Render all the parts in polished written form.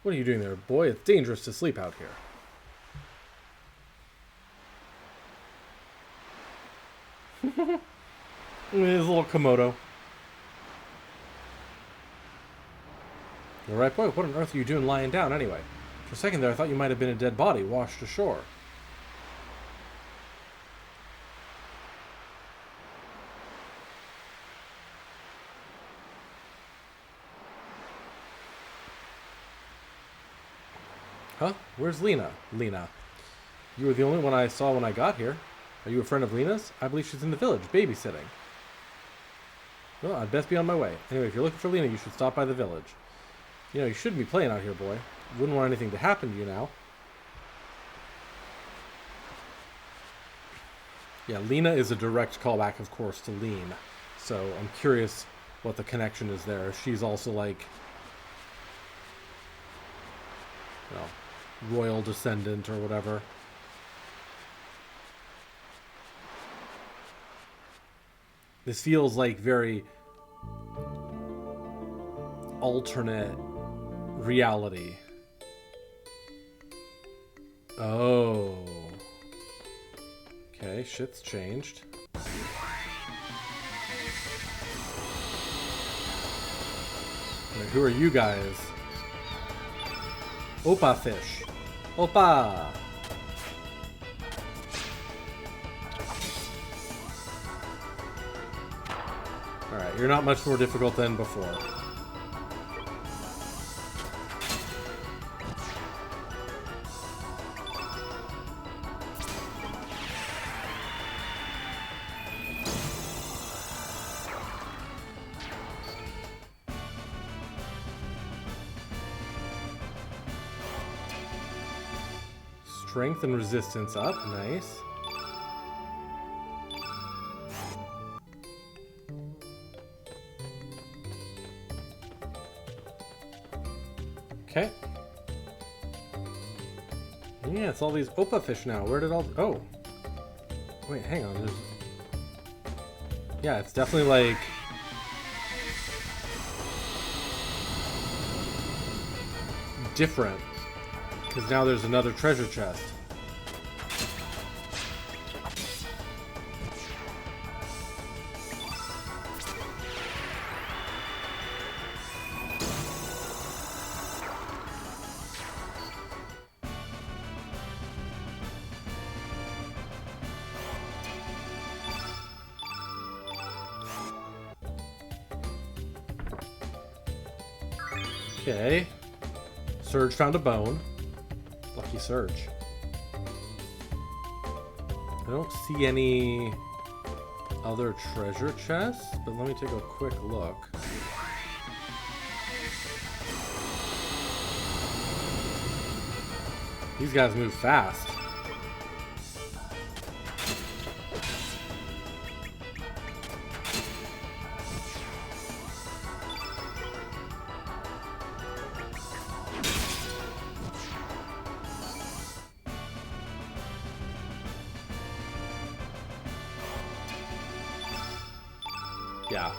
What are you doing there, boy? It's dangerous to sleep out here. His little Komodo. You're right, boy. What on earth are you doing lying down anyway? For a second there, I thought you might have been a dead body washed ashore. Huh? Where's Lena? Lena. You were the only one I saw when I got here. Are you a friend of Lena's? I believe she's in the village, babysitting. Well, I'd best be on my way. Anyway, if you're looking for Lena, you should stop by the village. You know, you shouldn't be playing out here, boy. Wouldn't want anything to happen to you now. Yeah, Lena is a direct callback, of course, to Lean. So I'm curious what the connection is there. She's also like, you know, royal descendant or whatever. This feels like very alternate reality. Oh. Okay, shit's changed. Wait, who are you guys? Oppa fish. Oppa! Alright, you're not much more difficult than before. Strength and resistance up, nice. Okay. Yeah, it's all these Oppa fish now. Where did all... Oh. Wait, hang on. There's... Yeah, it's definitely like... different. Because now there's another treasure chest. Okay. Surge found a bone. Lucky Surge. I don't see any other treasure chests, but let me take a quick look. These guys move fast. Yeah.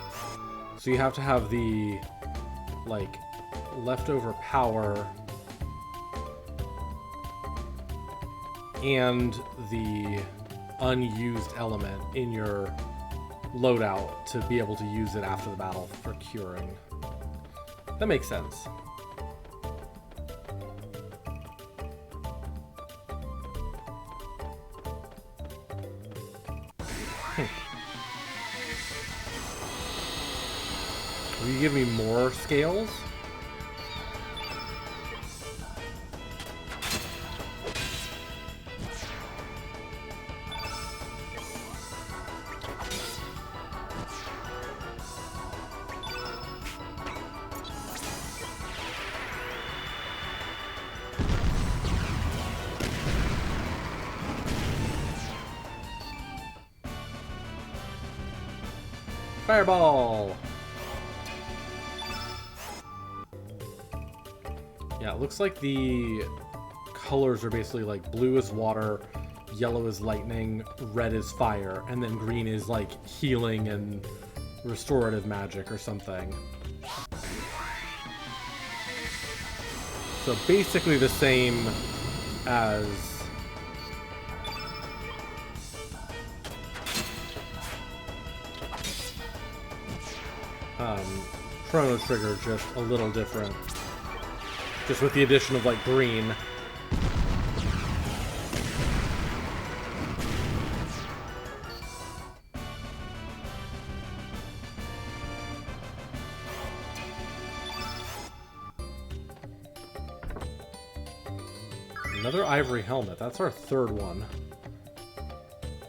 So you have to have the, like, leftover power and the unused element in your loadout to be able to use it after the battle for curing. That makes sense. Will you give me more scales? Fireball! Yeah, it looks like the colors are basically like blue is water, yellow is lightning, red is fire, and then green is like healing and restorative magic or something. So basically the same as Chrono Trigger, just a little different. Just with the addition of, like, green. Another ivory helmet. That's our third one.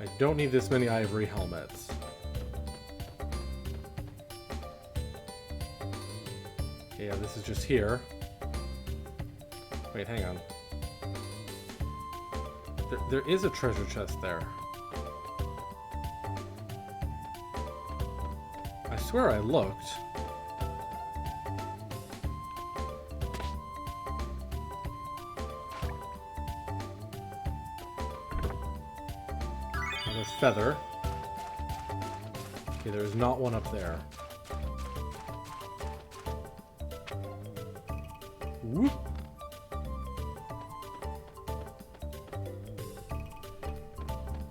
I don't need this many ivory helmets. Okay, yeah, this is just here. Wait, hang on. There is a treasure chest there. I swear I looked. Another feather. Okay, there is not one up there. Whoop.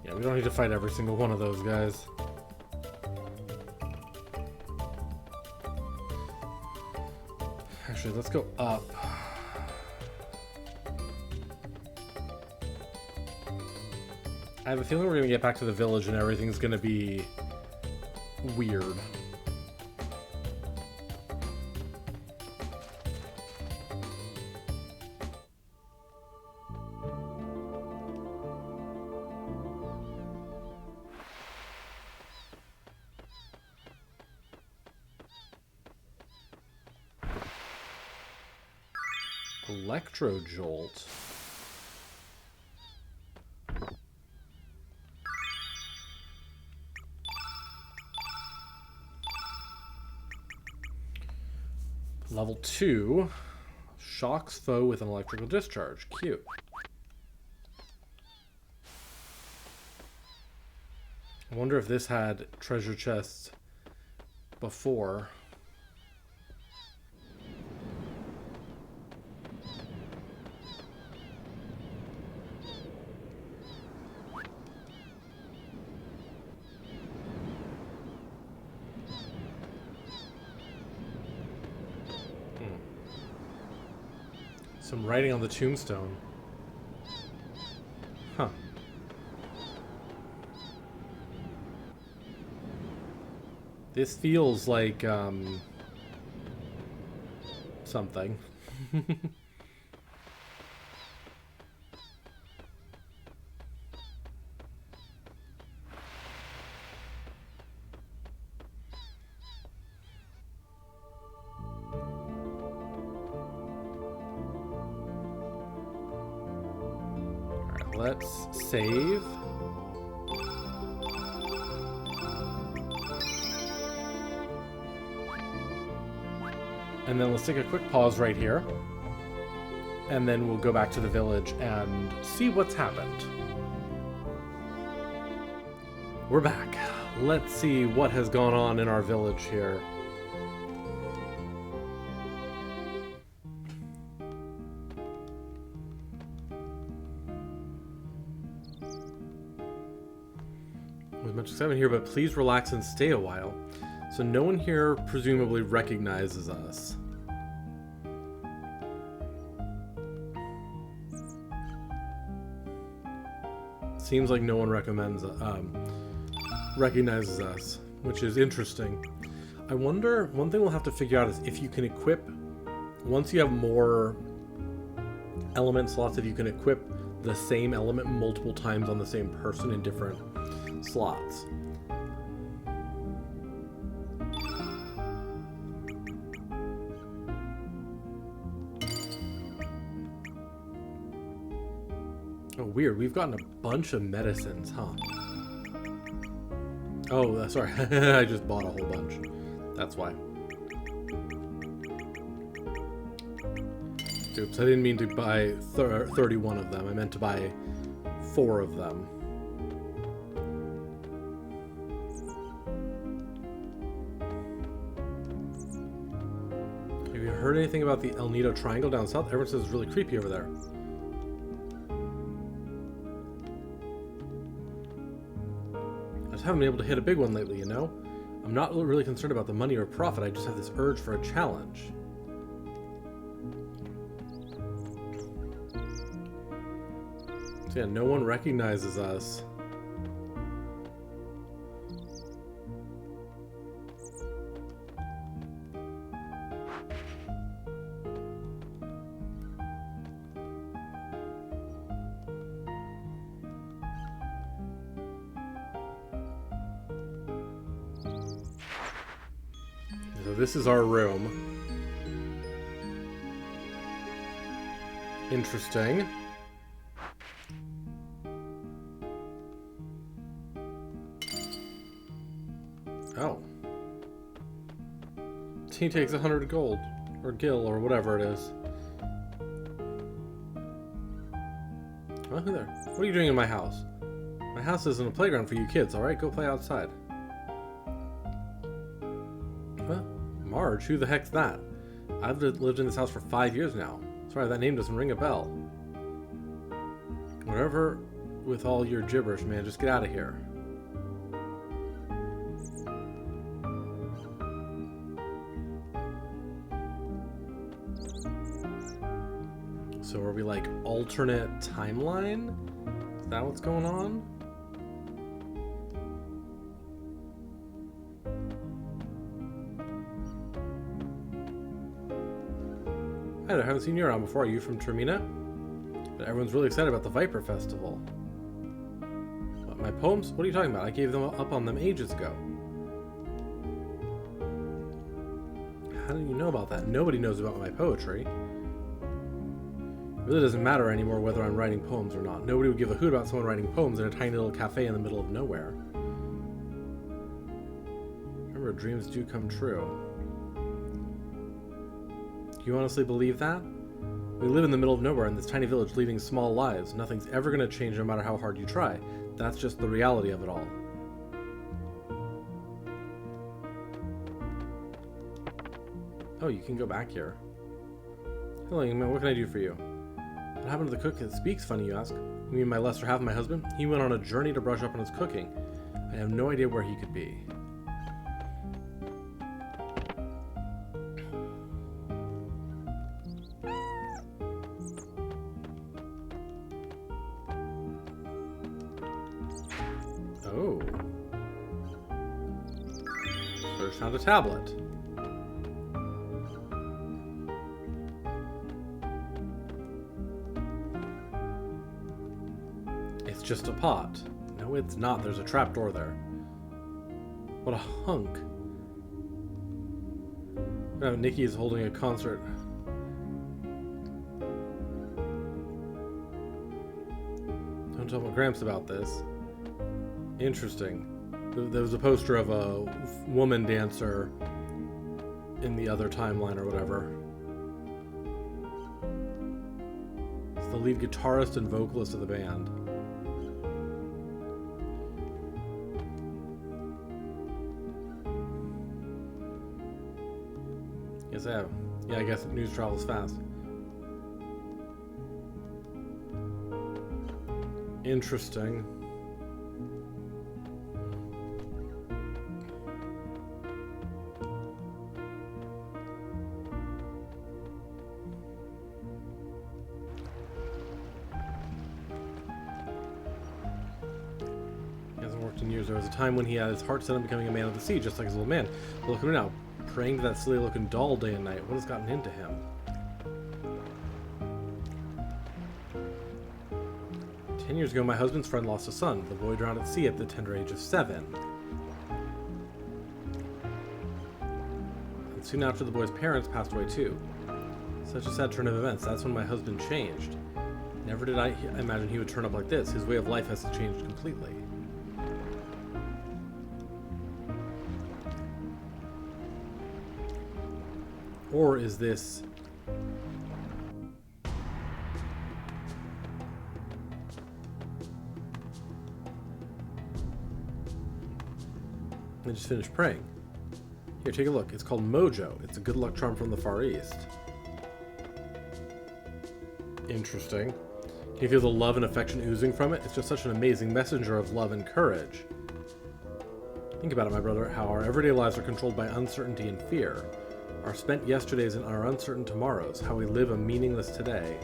Yeah, we don't need to fight every single one of those guys. Actually, let's go up. I have a feeling we're gonna get back to the village and everything's gonna be weird. Electro Jolt. Level 2. Shocks foe with an electrical discharge. Cute. I wonder if this had treasure chests before. Some writing on the tombstone. Huh. This feels like, something. Let's save. And then let's take a quick pause right here. And then we'll go back to the village and see what's happened. We're back. Let's see what has gone on in our village here. Much excitement here, but please relax and stay a while. So no one here presumably recognizes us. Seems like no one recognizes us, which is interesting. I wonder, one thing we'll have to figure out is if you can equip, once you have more element slots, if you can equip the same element multiple times on the same person in different slots. Oh, weird. We've gotten a bunch of medicines, huh? Oh, sorry. I just bought a whole bunch. That's why. Oops, I didn't mean to buy 31 of them. I meant to buy 4 of them. We you heard anything about the El Nido Triangle down south? Everyone says it's really creepy over there. I just haven't been able to hit a big one lately, you know? I'm not really concerned about the money or profit, I just have this urge for a challenge. So yeah, no one recognizes us. So this is our room. Interesting. Oh. He takes 100 gold. Or gil, or whatever it is. Oh, who there? What are you doing in my house? My house isn't a playground for you kids, alright? Go play outside. Huh? Marge? Who the heck's that? I've lived in this house for 5 years now. Sorry, that name doesn't ring a bell. Whatever with all your gibberish, man. Just get out of here. So are we like alternate timeline? Is that what's going on? Hi there, haven't seen you around before. Are you from Termina? But everyone's really excited about the Viper Festival. What, my poems? What are you talking about? I gave them up on them ages ago. How do you know about that? Nobody knows about my poetry. It really doesn't matter anymore whether I'm writing poems or not. Nobody would give a hoot about someone writing poems in a tiny little cafe in the middle of nowhere. Remember, dreams do come true. Do you honestly believe that? We live in the middle of nowhere in this tiny village leading small lives. Nothing's ever going to change no matter how hard you try. That's just the reality of it all. Oh, you can go back here. Hello, young man, what can I do for you? What happened to the cook that speaks funny, you ask? You mean my lesser half, my husband? He went on a journey to brush up on his cooking. I have no idea where he could be. Oh. Search found a tablet. It's just a pot. No, it's not. There's a trapdoor there. What a hunk. Oh, Nikki is holding a concert. Don't tell my Gramps about this. Interesting. There was a poster of a woman dancer in the other timeline or whatever. It's the lead guitarist and vocalist of the band. Yes, I have. Yeah, I guess news travels fast. Interesting. There was a time when he had his heart set on becoming a man of the sea, just like his old man. But look at him now, praying to that silly-looking doll day and night. What has gotten into him? 10 years ago, my husband's friend lost a son. The boy drowned at sea at the tender age of 7. And soon after, the boy's parents passed away too. Such a sad turn of events. That's when my husband changed. Never did I imagine he would turn up like this. His way of life has changed completely. Or is this... I just finished praying. Here, take a look. It's called Mojo. It's a good luck charm from the Far East. Interesting. Can you feel the love and affection oozing from it? It's just such an amazing messenger of love and courage. Think about it, my brother, how our everyday lives are controlled by uncertainty and fear. Our spent yesterdays and our uncertain tomorrows, how we live a meaningless today.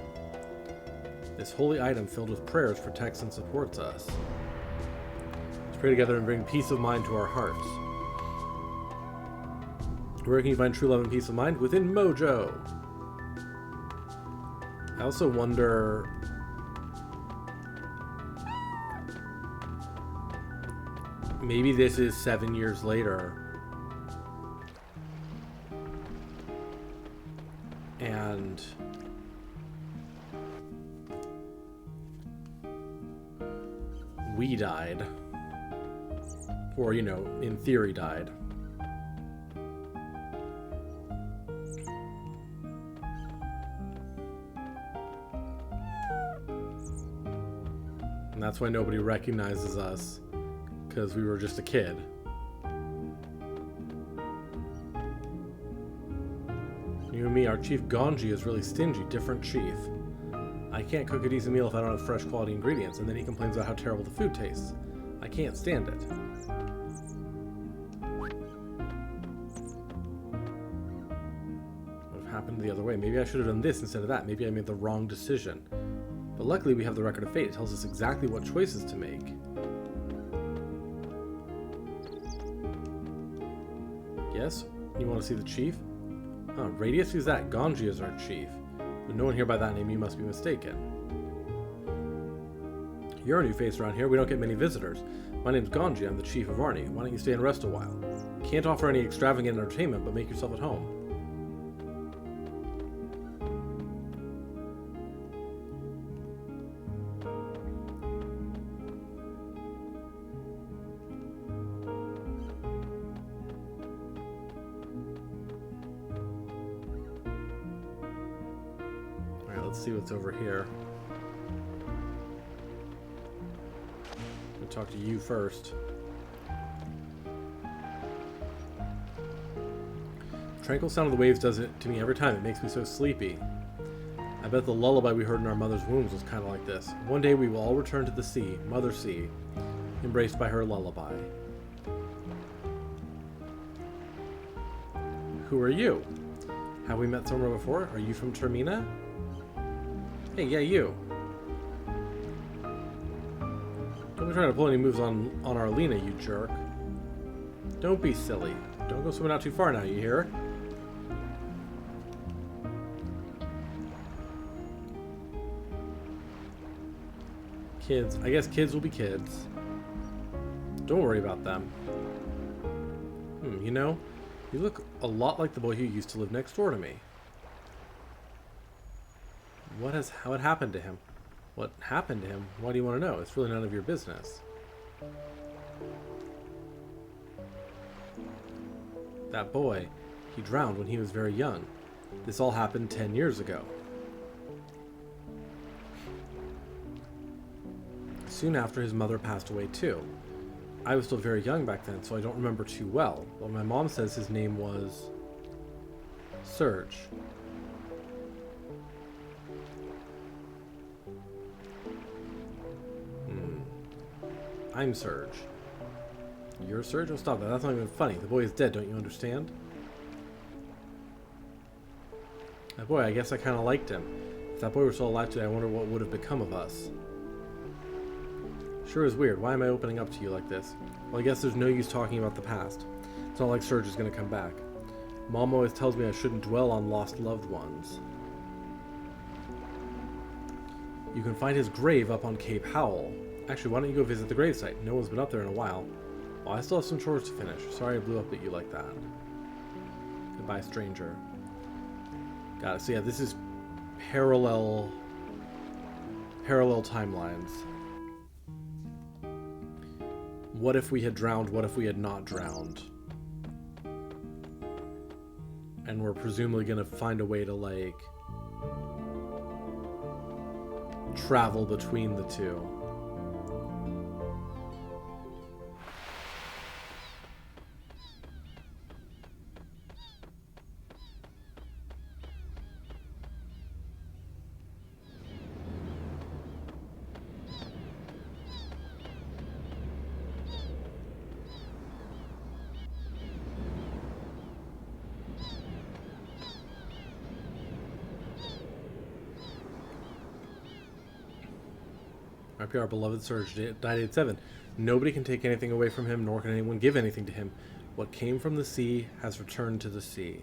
This holy item filled with prayers protects and supports us. Let's pray together and bring peace of mind to our hearts. Where can you find true love and peace of mind? Within Mojo! I also wonder... maybe this is 7 years later. And... we died. Or, you know, in theory died. And that's why nobody recognizes us, because we were just a kid. You and me, our chief Ganji is really stingy, different chief. I can't cook a decent meal if I don't have fresh quality ingredients, and then he complains about how terrible the food tastes. I can't stand it. What happened the other way? Maybe I should have done this instead of that. Maybe I made the wrong decision. But luckily we have the record of fate. It tells us exactly what choices to make. Yes? You want to see the chief? Oh, Radius? Who's that? Ganji is our chief. With no one here by that name, you must be mistaken. You're a new face around here. We don't get many visitors. My name's Ganji. I'm the chief of Arni. Why don't you stay and rest a while? Can't offer any extravagant entertainment, but make yourself at home. Let's see what's over here. I'll talk to you first. The tranquil sound of the waves does it to me every time. It makes me so sleepy. I bet the lullaby we heard in our mother's wombs was kind of like this. One day we will all return to the sea, Mother Sea, embraced by her lullaby. Who are you? Have we met somewhere before? Are you from Termina? Hey, yeah, you. Don't be trying to pull any moves on Arlena, you jerk. Don't be silly. Don't go swimming out too far now, you hear? Kids. I guess kids will be kids. Don't worry about them. You know, you look a lot like the boy who used to live next door to me. What happened to him? What happened to him? Why do you want to know? It's really none of your business. That boy, he drowned when he was very young. This all happened 10 years ago. Soon after, his mother passed away too. I was still very young back then, so I don't remember too well, but my mom says his name was... Serge. I'm Serge. You're Serge? Oh, stop that. That's not even funny. The boy is dead, don't you understand? That boy, I guess I kind of liked him. If that boy were still alive today, I wonder what would have become of us. Sure is weird. Why am I opening up to you like this? Well, I guess there's no use talking about the past. It's not like Serge is going to come back. Mom always tells me I shouldn't dwell on lost loved ones. You can find his grave up on Cape Howl. Actually, why don't you go visit the gravesite? No one's been up there in a while. Well, I still have some chores to finish. Sorry I blew up at you like that. Goodbye, stranger. Got it. So yeah, this is parallel timelines. What if we had drowned? What if we had not drowned? And we're presumably gonna find a way to, like, travel between the two. RP, our beloved Surge, died at 7. Nobody can take anything away from him, nor can anyone give anything to him. What came from the sea has returned to the sea.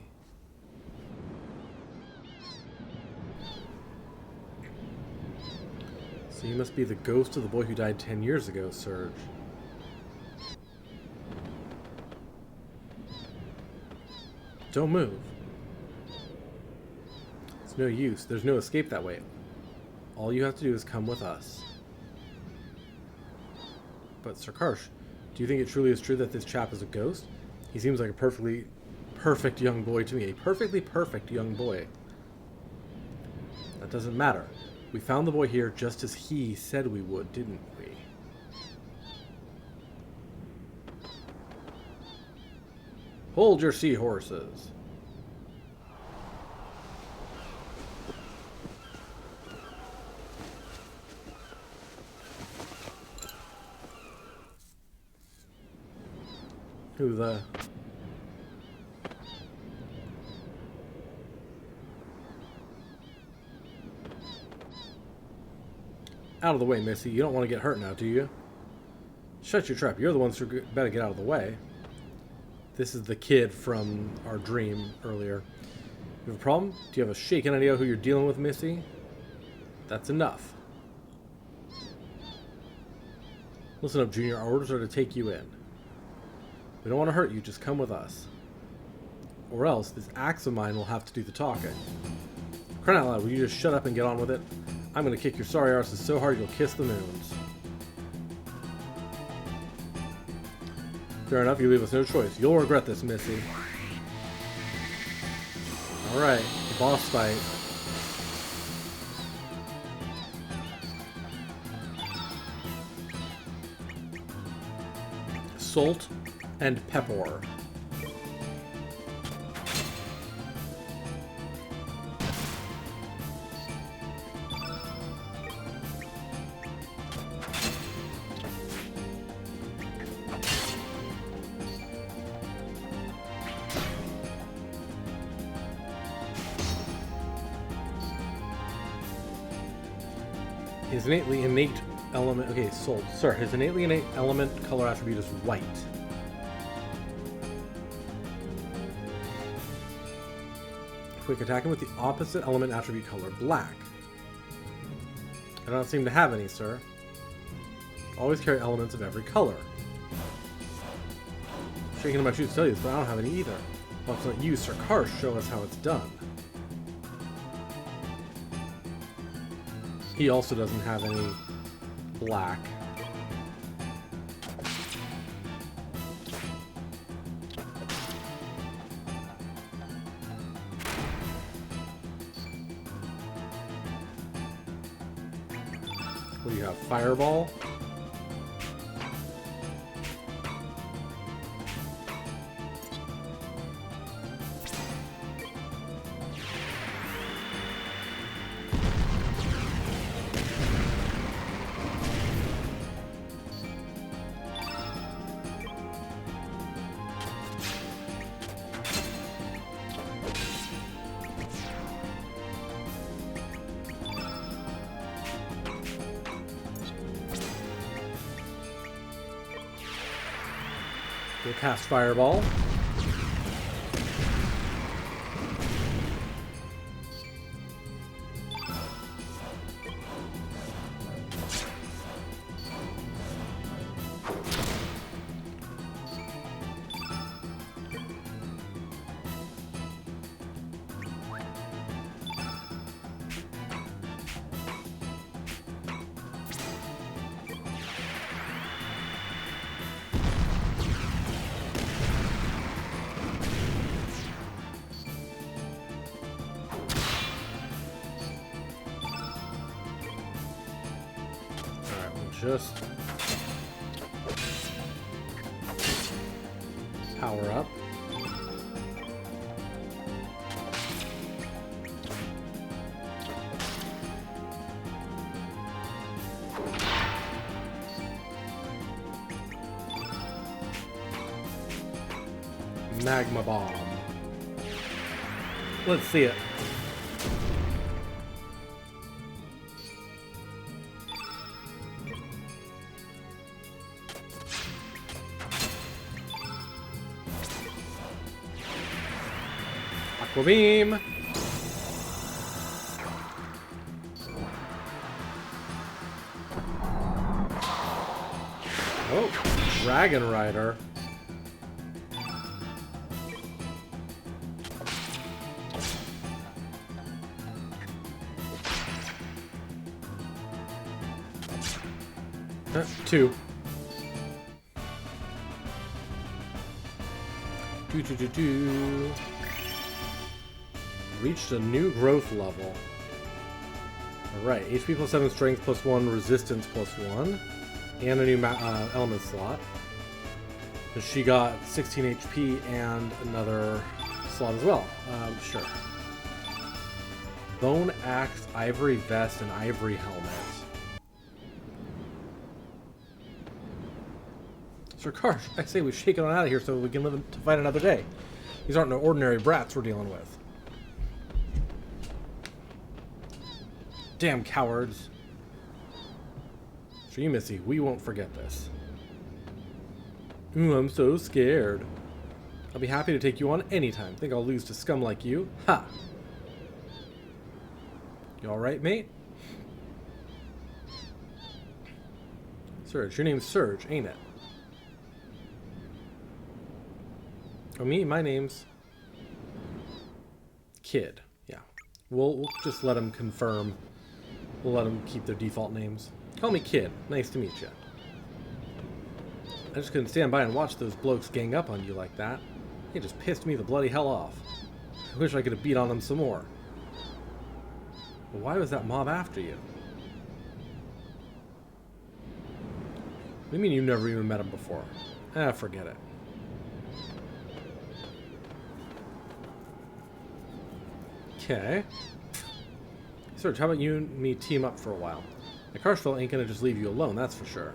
So you must be the ghost of the boy who died 10 years ago, Surge. Don't move. It's no use. There's no escape that way. All you have to do is come with us. But, Sir Karsh, do you think it truly is true that this chap is a ghost? He seems like a perfectly perfect young boy to me. A perfectly perfect young boy. That doesn't matter. We found the boy here just as he said we would, didn't we? Hold your seahorses. Who the... Out of the way, Missy. You don't want to get hurt now, do you? Shut your trap. You're the ones who better get out of the way. This is the kid from our dream earlier. You have a problem? Do you have a shaken idea who you're dealing with, Missy? That's enough. Listen up, Junior. Our orders are to take you in. We don't want to hurt you. Just come with us. Or else, this axe of mine will have to do the talking. Crying out loud, will you just shut up and get on with it? I'm going to kick your sorry arses so hard you'll kiss the moons. Fair enough, you leave us no choice. You'll regret this, Missy. Alright, boss fight. Solt and Peppor. His innate element... Okay, Solt. Sir, his innately innate element color attribute is white. Quick, attack him with the opposite element attribute color, black. I don't seem to have any, sir. Always carry elements of every color. Shaking in my shoes to tell you this, but I don't have any either. Well, let's let you, Sir Karsh, show us how it's done. He also doesn't have any black. What do you have? Fireball? We'll cast Fireball. Just power up. Magma bomb. Let's see it. Aqua Beam! Oh, Dragon Rider. Two. Reached a new growth level. Alright, HP plus 7, strength plus 1, resistance plus 1. And a new element slot. And she got 16 HP and another slot as well. Sure. Bone Axe, Ivory Vest, and Ivory Helmet. Sir Karsh, I say we shake it on out of here so we can live to fight another day. These aren't no ordinary brats we're dealing with. Damn cowards. Sir Missy, we won't forget this. Ooh, I'm so scared. I'll be happy to take you on anytime. Think I'll lose to scum like you? Ha! You alright, mate? Surge, your name's Surge, ain't it? Oh, me? My name's Kid. Yeah. We'll just let them confirm. We'll let them keep their default names. Call me Kid. Nice to meet you. I just couldn't stand by and watch those blokes gang up on you like that. They just pissed me the bloody hell off. I wish I could have beat on them some more. But why was that mob after you? What do you mean you never even met them before? Ah, forget it. Okay. Serge, how about you and me team up for a while? The Karshville ain't gonna just leave you alone, that's for sure.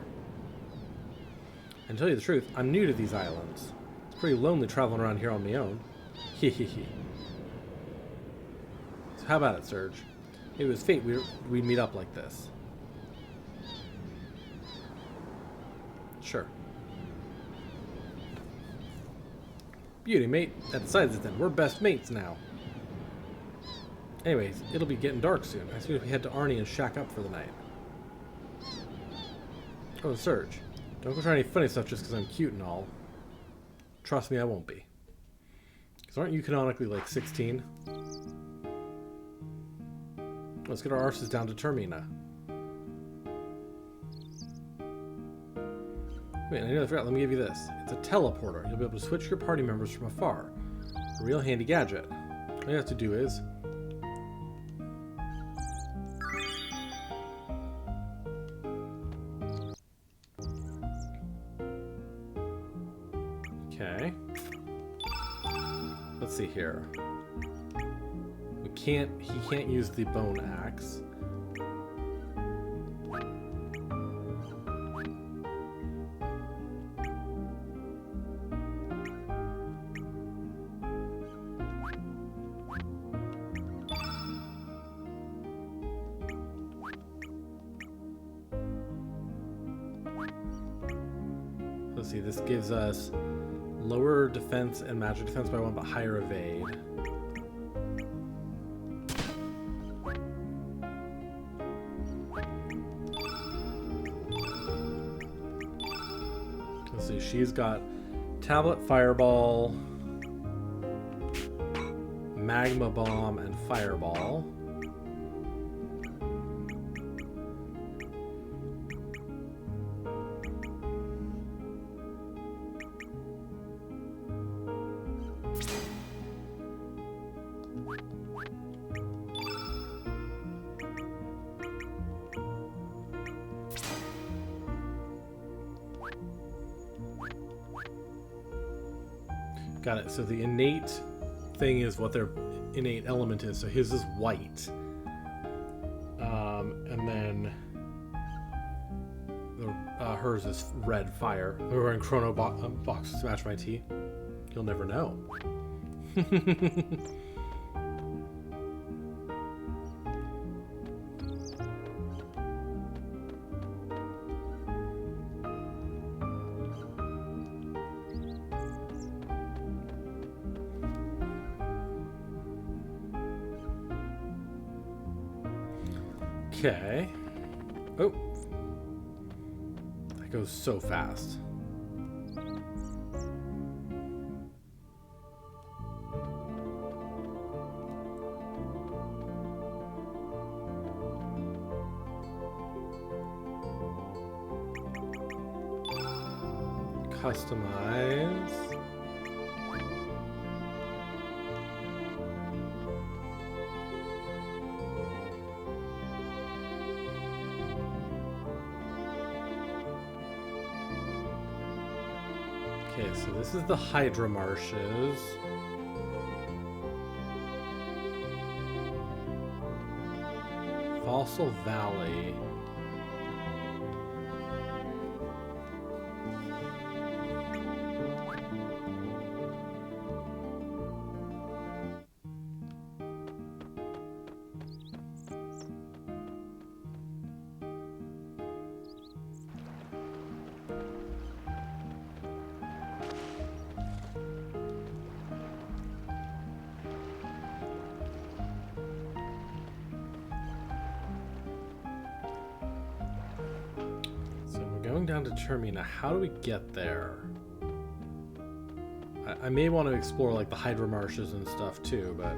And to tell you the truth, I'm new to these islands. It's pretty lonely traveling around here on my own. Hehehe. So how about it, Serge? It was fate we'd meet up like this. Sure. Beauty, mate. That decides it then. We're best mates now. Anyways, it'll be getting dark soon. I suggest we head to Arni and shack up for the night. Oh, Serge. Don't go try any funny stuff just because I'm cute and all. Trust me, I won't be. Because aren't you canonically like 16? Let's get our arses down to Termina. Wait, I nearly forgot. Let me give you this. It's a teleporter. You'll be able to switch your party members from afar. A real handy gadget. All you have to do is... Okay. Let's see here. He can't use the bone axe. Let's see, this gives us lower defense and magic defense by 1, but higher evade. Let's see, she's got Tablet, Fireball, Magma Bomb, and Fireball. Got it. So the innate thing is what their innate element is. So his is white. And then hers is red fire. We were in Chrono Box to match my tea. You'll never know. Okay. Oh. That goes so fast. Customize. Okay, so this is the Hydra Marshes. Fossil Valley. Going down to Termina, how do we get there? I may want to explore like the Hydra Marshes and stuff too, but...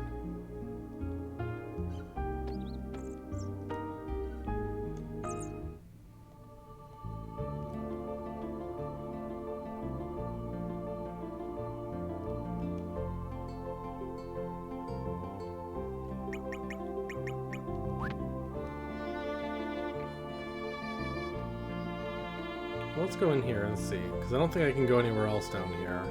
Let's go in here and see, because I don't think I can go anywhere else down here.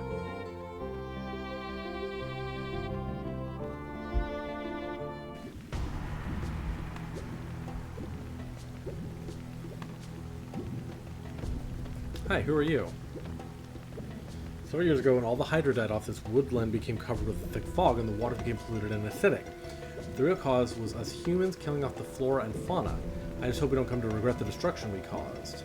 Hi, who are you? Several years ago, when all the Hydra died off, this woodland became covered with thick fog and the water became polluted and acidic. The real cause was us humans killing off the flora and fauna. I just hope we don't come to regret the destruction we caused.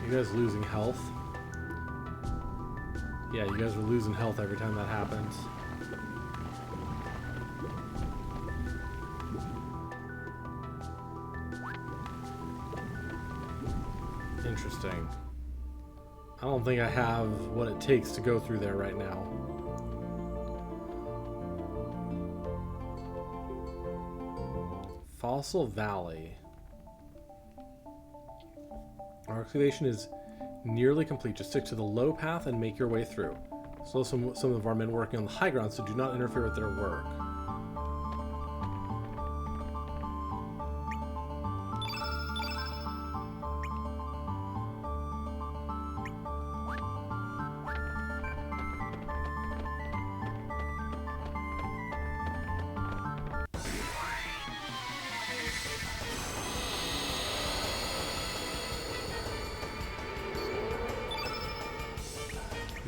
You guys losing health? Yeah, you guys are losing health every time that happens. Interesting. I don't think I have what it takes to go through there right now. Fossil Valley. Our excavation is nearly complete. Just stick to the low path and make your way through. So some of our men working on the high ground, so do not interfere with their work.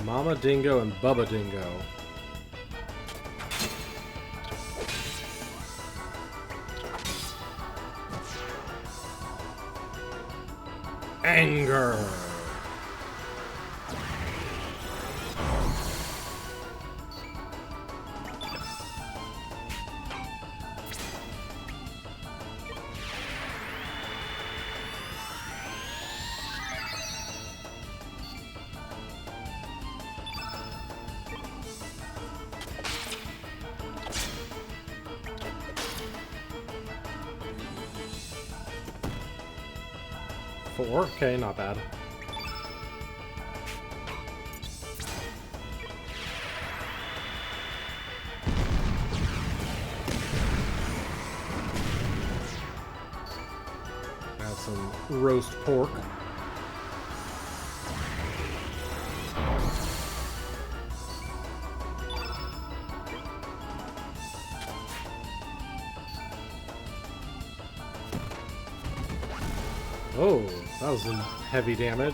Mama Dingo and Bubba Dingo. Anger. Four? Okay, not bad. Have some roast pork. Oh, that was some heavy damage.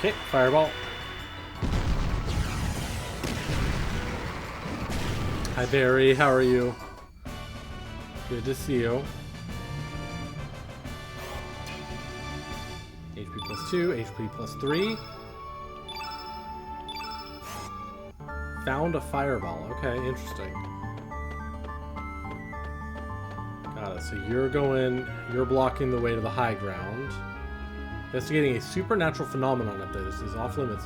Okay, fireball. Hi Barry, how are you? Good to see you. HP plus 2, HP plus 3. Found a fireball. Okay, interesting. Got it. So you're blocking the way to the high ground. Investigating a supernatural phenomenon up there. This is off limits.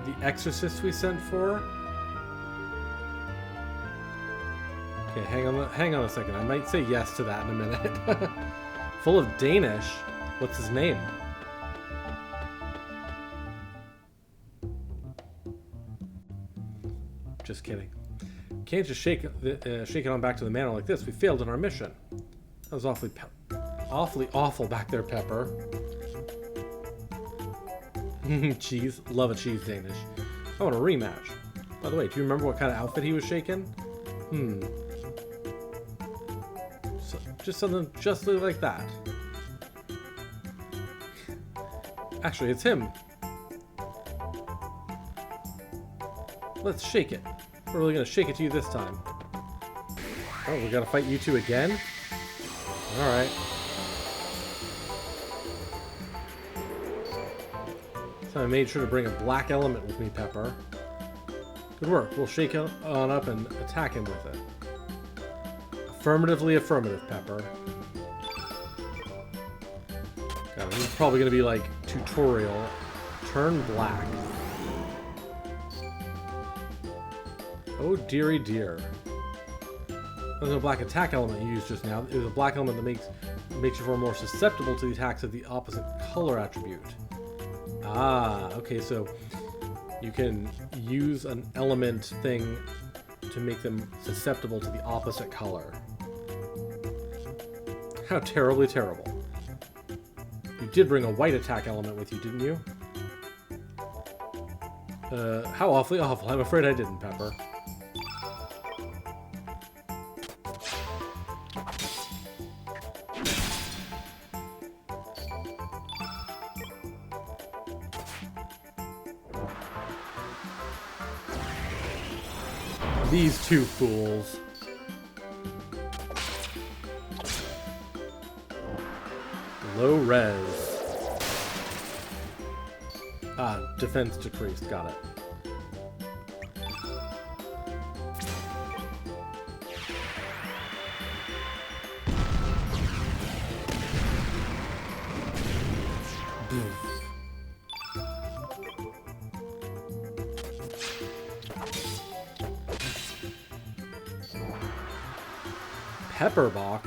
The exorcist we sent for? Okay, hang on a second. I might say yes to that in a minute. Full of Danish. What's his name? Just kidding. Can't just shake it on back to the manor like this. We failed in our mission. That was awfully awful back there, Peppor. Cheese. Love a cheese Danish. I want a rematch. By the way, do you remember what kind of outfit he was shaking? So, just something just like that. Actually, it's him. Let's shake it. We're really gonna shake it to you this time. Oh, we gotta fight you two again? Alright. So I made sure to bring a black element with me, Peppor. Good work. We'll shake it on up and attack him with it. Affirmatively affirmative, Peppor. God, this is probably gonna be like tutorial. Turn black. Oh dearie dear. There's no black attack element you used just now. It was a black element that makes you far more susceptible to the attacks of the opposite color attribute. Ah, okay, so you can use an element thing to make them susceptible to the opposite color. How terribly terrible. You did bring a white attack element with you, didn't you? How awfully awful. I'm afraid I didn't, Peppor. These two fools. Low res. Ah, defense decreased. Got it. Pepperbach.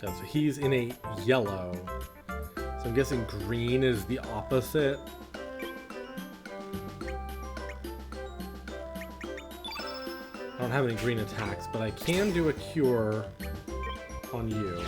So he's in a yellow. So I'm guessing green is the opposite. I don't have any green attacks, but I can do a cure on you.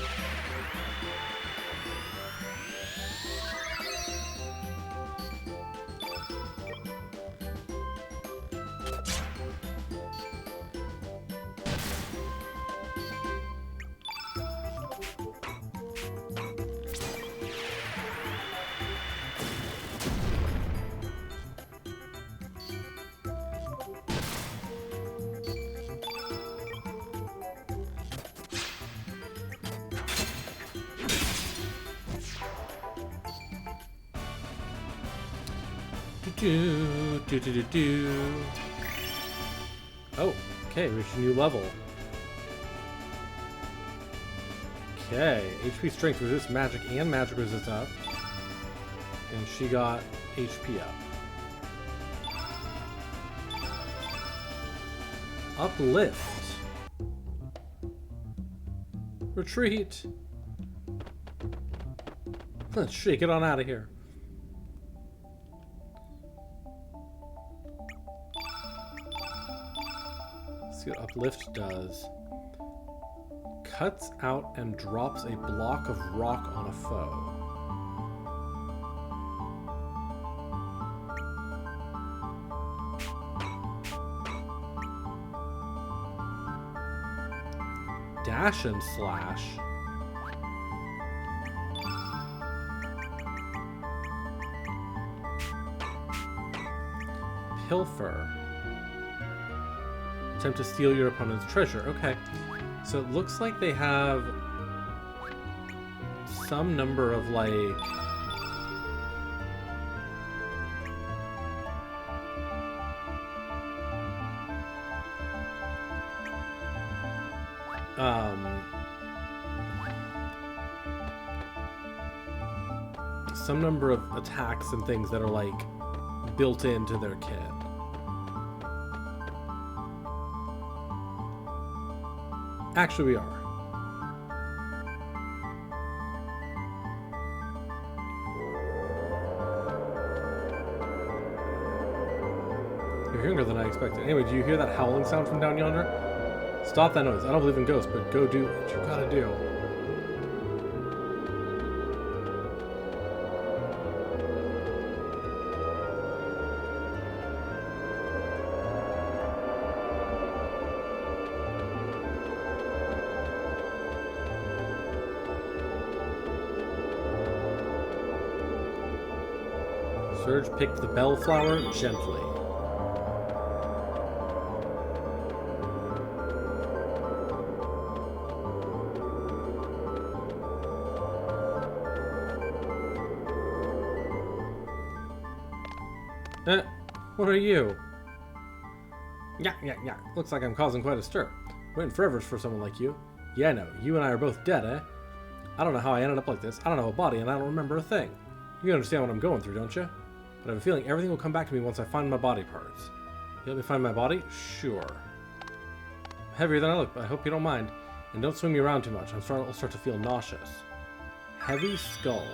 Oh, okay, reached a new level. Okay, HP strength resists magic and magic resist up. And she got HP up. Uplift. Retreat. Let's shake it on out of here. Let's see what Uplift does. Cuts out and drops a block of rock on a foe. Dash and slash. Pilfer. Attempt to steal your opponent's treasure. Okay. So it looks like they have some number of, like... some number of attacks and things that are, like, built into their kit. Actually, we are. You're younger than I expected. Anyway, do you hear that howling sound from down yonder? Stop that noise. I don't believe in ghosts, but go do what you gotta do. Surge picked the bellflower gently. What are you? Yeah. Looks like I'm causing quite a stir. Waiting forever for someone like you. Yeah, I know. You and I are both dead, eh? I don't know how I ended up like this. I don't have a body and I don't remember a thing. You understand what I'm going through, don't you? But I have a feeling everything will come back to me once I find my body parts. You help me find my body? Sure. I'm heavier than I look, but I hope you don't mind. And don't swing me around too much. I'll start to feel nauseous. Heavy skull.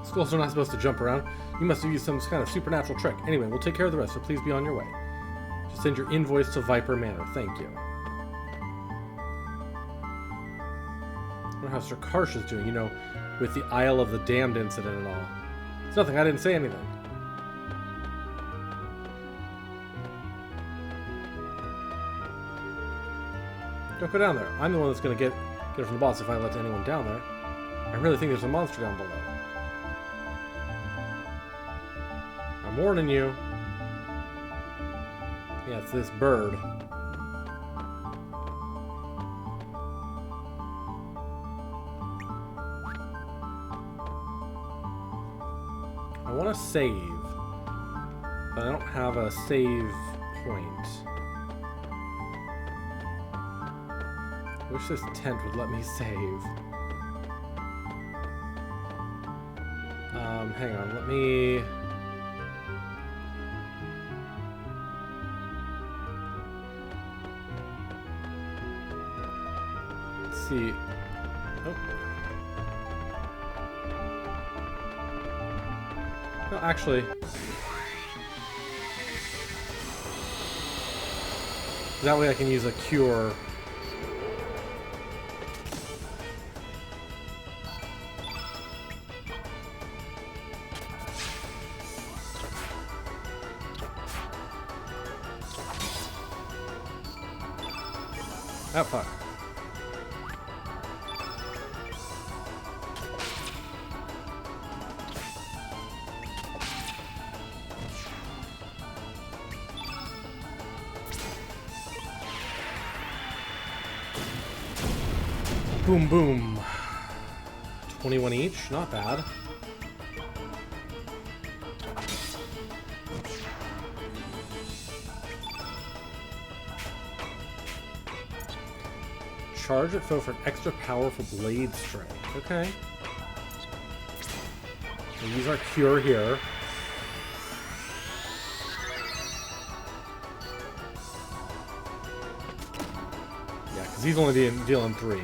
Skulls are not supposed to jump around. You must have used some kind of supernatural trick. Anyway, we'll take care of the rest, so please be on your way. Just send your invoice to Viper Manor. Thank you. I wonder how Sir Karsh is doing, you know, with the Isle of the Damned incident and all. It's nothing, I didn't say anything. Don't go down there. I'm the one that's going to get it from the boss if I let anyone down there. I really think there's a monster down below. I'm warning you. Yeah, it's this bird. I want to save, but I don't have a save point. I wish this tent would let me save. Hang on, let me... see. Oh. No, actually. That way I can use a cure. Oh, fuck. Boom, boom. 21 each, not bad. Charge at foe for an extra powerful blade strike. Okay. We'll use our cure here. Because he's only dealing 3.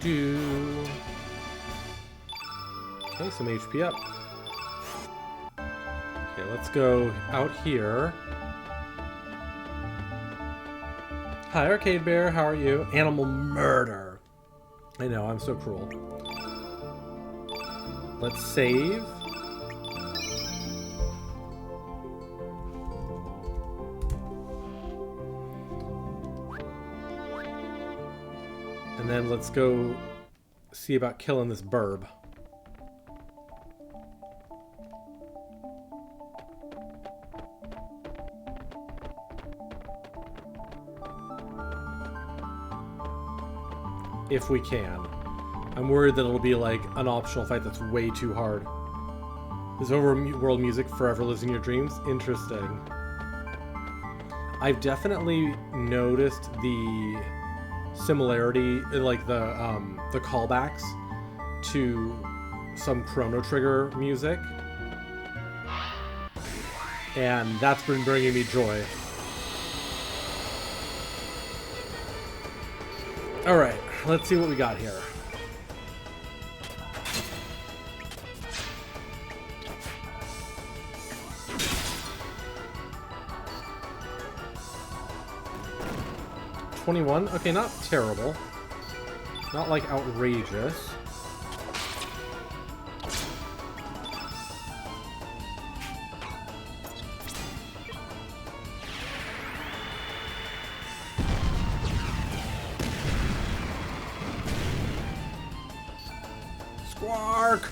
Do. Okay, some HP up. Okay, let's go out here. Hi, Arcade Bear. How are you? Animal murder. I know, I'm so cruel. Let's save. And then let's go see about killing this burb. If we can. I'm worried that it'll be like an optional fight that's way too hard. Is overworld music forever lives in your dreams? Interesting. I've definitely noticed the similarity in like the callbacks to some Chrono Trigger music. And that's been bringing me joy. Alright, let's see what we got here. $21. Okay, not terrible. Not like outrageous. Squark!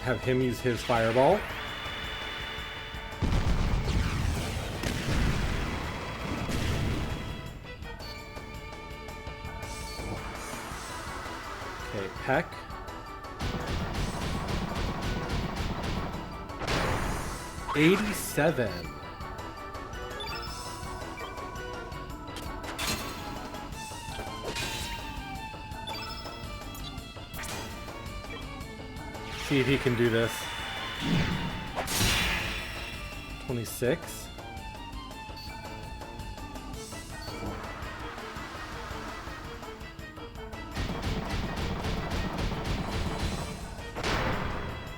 Have him use his fireball. Okay, Peck. $87. See if he can do this. 26.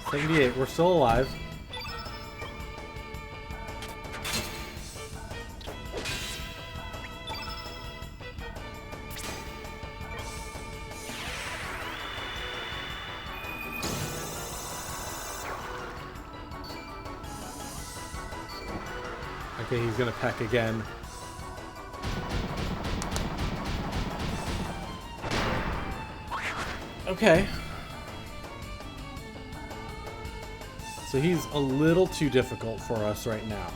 $78. We're still alive. Okay, he's gonna peck again. Okay. So he's a little too difficult for us right now.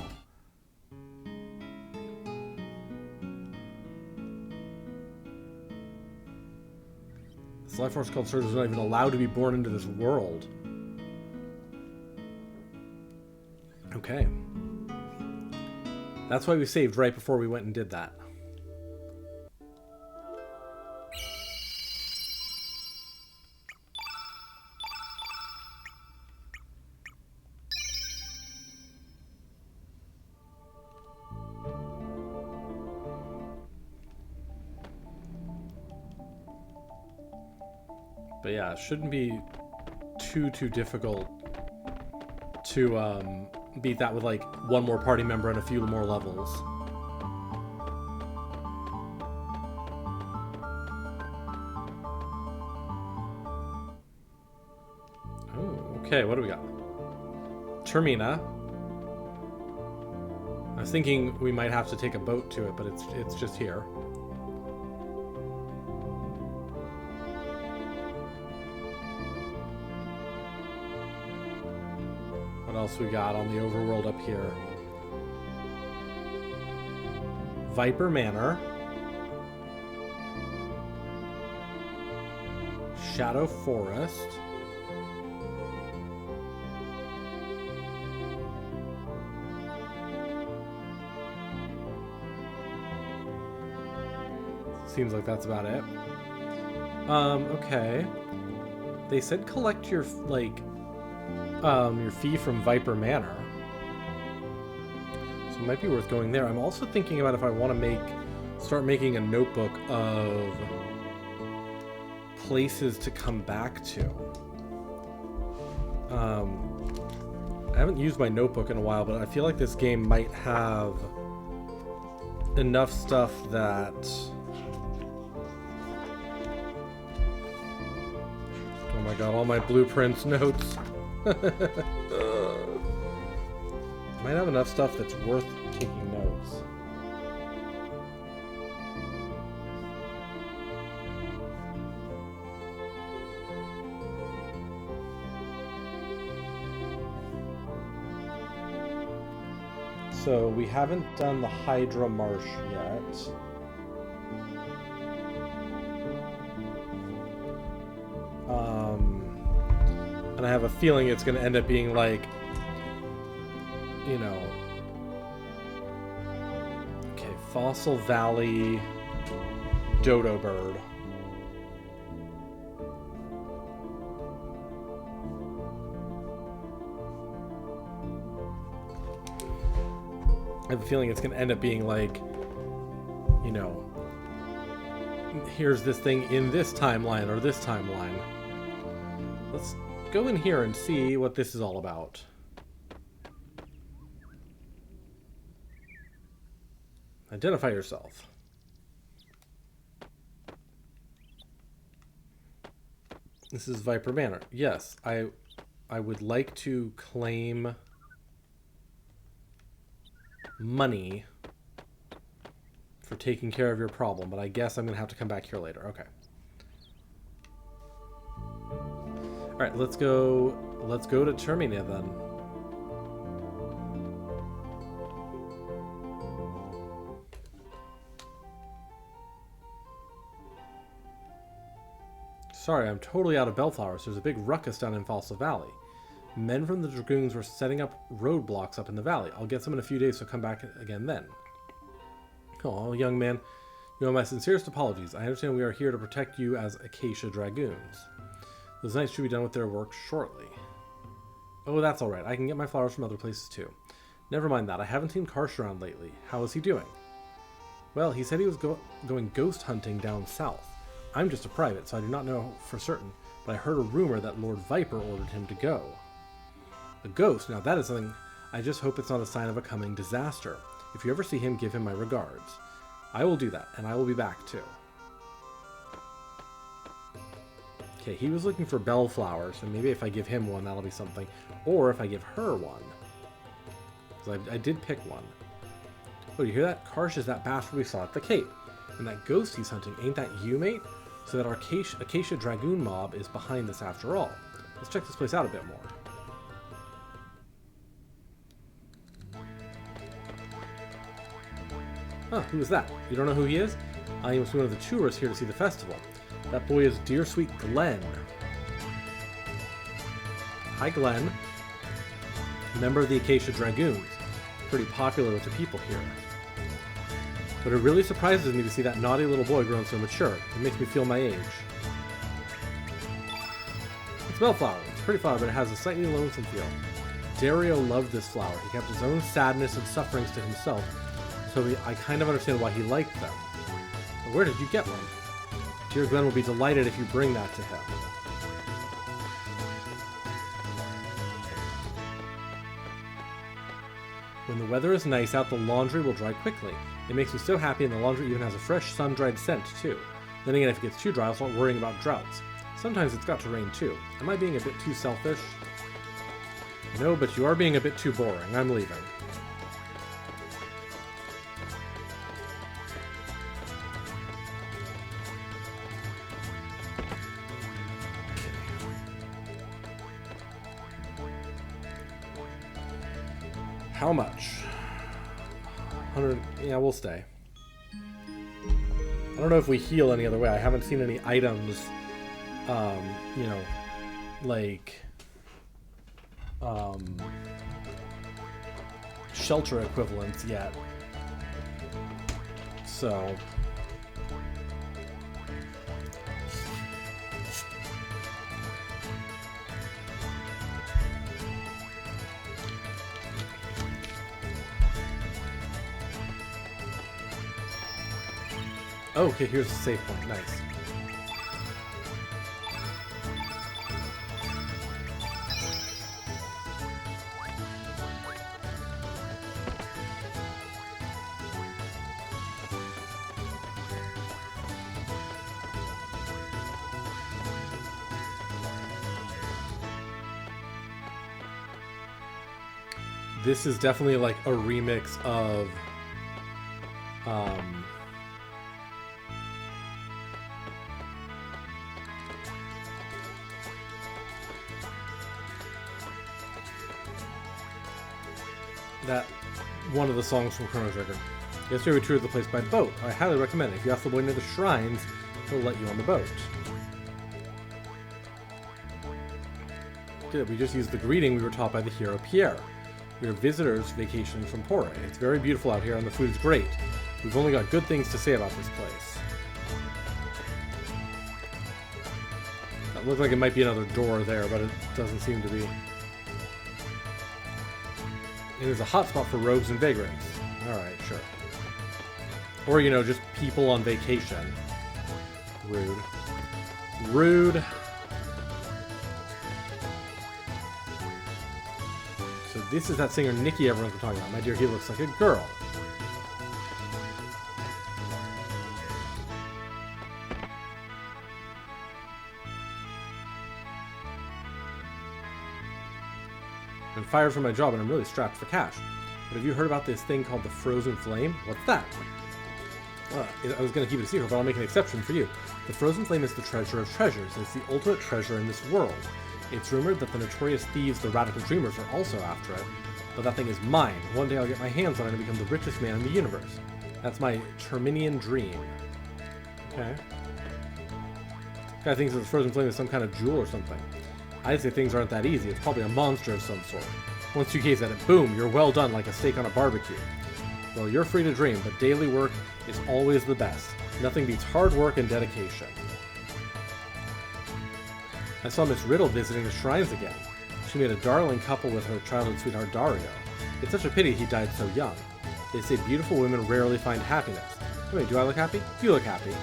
This life force called Surge is not even allowed to be born into this world. Okay. That's why we saved right before we went and did that. But yeah, it shouldn't be too difficult to beat that with like one more party member and a few more levels. Oh, okay, what do we got? Termina. I was thinking we might have to take a boat to it, but it's just here. What else we got on the overworld up here? Viper Manor. Shadow Forest. Seems like that's about it. Okay. They said collect your, like, your fee from Viper Manor. So it might be worth going there. I'm also thinking about if I want to start making a notebook of places to come back to. I haven't used my notebook in a while, but I feel like this game might have enough stuff that... Oh my god, all my blueprints, notes. Might have enough stuff that's worth taking notes. So we haven't done the Hydra Marsh yet. And I have a feeling it's going to end up being like, you know, okay, Fossil Valley, Dodo Bird. I have a feeling it's going to end up being like, you know, here's this thing in this timeline or this timeline. Let's go in here and see what this is all about. Identify yourself. This is Viper Manor. Yes, I would like to claim money for taking care of your problem, but I guess I'm gonna have to come back here later. Okay. All right, let's go to Termina then. Sorry, I'm totally out of bellflowers. There's a big ruckus down in Fossil Valley. Men from the Dragoons were setting up roadblocks up in the valley. I'll get some in a few days, so come back again then. Oh, young man, you know my sincerest apologies. I understand we are here to protect you as Acacia Dragoons. Those knights should be done with their work shortly. Oh, that's alright. I can get my flowers from other places too. Never mind that. I haven't seen Karsh around lately. How is he doing? Well, he said he was going ghost hunting down south. I'm just a private, so I do not know for certain, but I heard a rumor that Lord Viper ordered him to go. A ghost? Now that is something... I just hope it's not a sign of a coming disaster. If you ever see him, give him my regards. I will do that, and I will be back too. Okay, he was looking for bellflowers, so maybe if I give him one, that'll be something. Or if I give her one. Because I did pick one. Oh, you hear that? Karsh is that bastard we saw at the Cape. And that ghost he's hunting, ain't that you, mate? So that our Acacia Dragoon mob is behind this after all. Let's check this place out a bit more. Huh, who is that? You don't know who he is? I am one of the tourists here to see the festival. That boy is dear sweet Glenn. Hi, Glenn. Member of the Acacia Dragoons. Pretty popular with the people here. But it really surprises me to see that naughty little boy grown so mature. It makes me feel my age. It's bellflower. It's a pretty flower, but it has a slightly lonesome feel. Dario loved this flower. He kept his own sadness and sufferings to himself, so I kind of understand why he liked them. But where did you get one? Dear Glenn will be delighted if you bring that to him. When the weather is nice out, the laundry will dry quickly. It makes me so happy, and the laundry even has a fresh, sun-dried scent, too. Then again, if it gets too dry, I'll start worrying about droughts. Sometimes it's got to rain, too. Am I being a bit too selfish? No, but you are being a bit too boring. I'm leaving. How much? 100. Yeah, we'll stay. I don't know if we heal any other way. I haven't seen any items, you know, like, shelter equivalents yet. So, Oh, okay, here's a save point. Nice. This is definitely like a remix of that one of the songs from Chrono Trigger. Yesterday we toured the place by boat. I highly recommend it. If you ask the boy near the shrines, he'll let you on the boat. Good, we just used the greeting we were taught by the hero Pierre. We are visitors vacationing from Pore. It's very beautiful out here and the food is great. We've only got good things to say about this place. That looked like it might be another door there, but it doesn't seem to be. It is a hotspot for rogues and vagrants. Alright, sure. Or, you know, just people on vacation. Rude. Rude. So this is that singer Nikki everyone's been talking about. My dear, he looks like a girl. I'm fired from my job and I'm really strapped for cash. But have you heard about this thing called the Frozen Flame? What's that? I was going to keep it a secret, but I'll make an exception for you. The Frozen Flame is the treasure of treasures. It's the ultimate treasure in this world. It's rumored that the notorious thieves, the Radical Dreamers, are also after it. But that thing is mine. One day I'll get my hands on it and become the richest man in the universe. That's my Terminian dream. Okay. Guy thinks that the Frozen Flame is some kind of jewel or something. I'd say things aren't that easy. It's probably a monster of some sort. Once you gaze at it, boom, you're well done like a steak on a barbecue. Well, you're free to dream, but daily work is always the best. Nothing beats hard work and dedication. I saw Miss Riddle visiting the shrines again. She made a darling couple with her childhood sweetheart Dario. It's such a pity he died so young. They say beautiful women rarely find happiness. Wait, do I look happy? You look happy.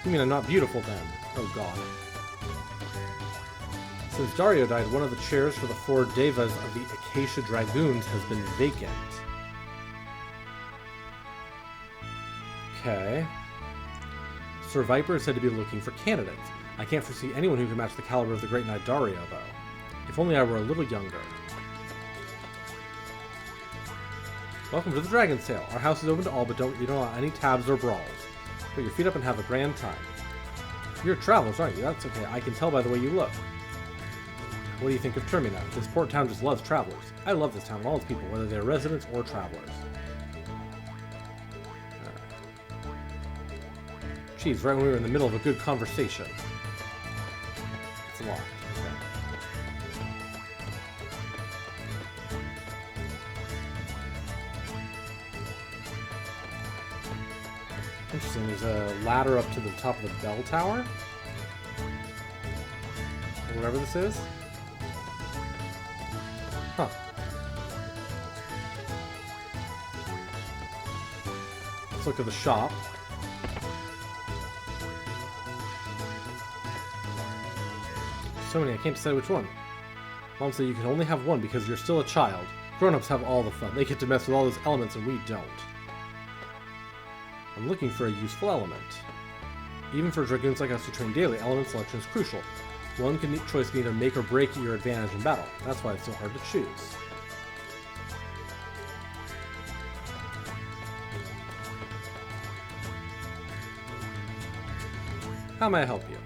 You mean I'm not beautiful then? Oh god. Since Dario died, one of the chairs for the 4 devas of the Acacia Dragoons has been vacant. Okay. Sir Viper is said to be looking for candidates. I can't foresee anyone who can match the caliber of the great knight Dario, though. If only I were a little younger. Welcome to the Dragon's Tail. Our house is open to all, but you don't allow any tabs or brawls. Put your feet up and have a grand time. You're travelers, aren't you? That's okay. I can tell by the way you look. What do you think of Termina? This port town just loves travelers. I love this town and all its people, whether they're residents or travelers. Geez, right when we were in the middle of a good conversation. It's locked. Okay. Interesting, there's a ladder up to the top of the bell tower? Or whatever this is? Huh. Let's look at the shop. So many, I can't decide which one. Mom said you can only have one because you're still a child. Grown-ups have all the fun. They get to mess with all those elements and we don't. I'm looking for a useful element. Even for dragoons like us who train daily, element selection is crucial. One choice can either make or break your advantage in battle. That's why it's so hard to choose. How may I help you?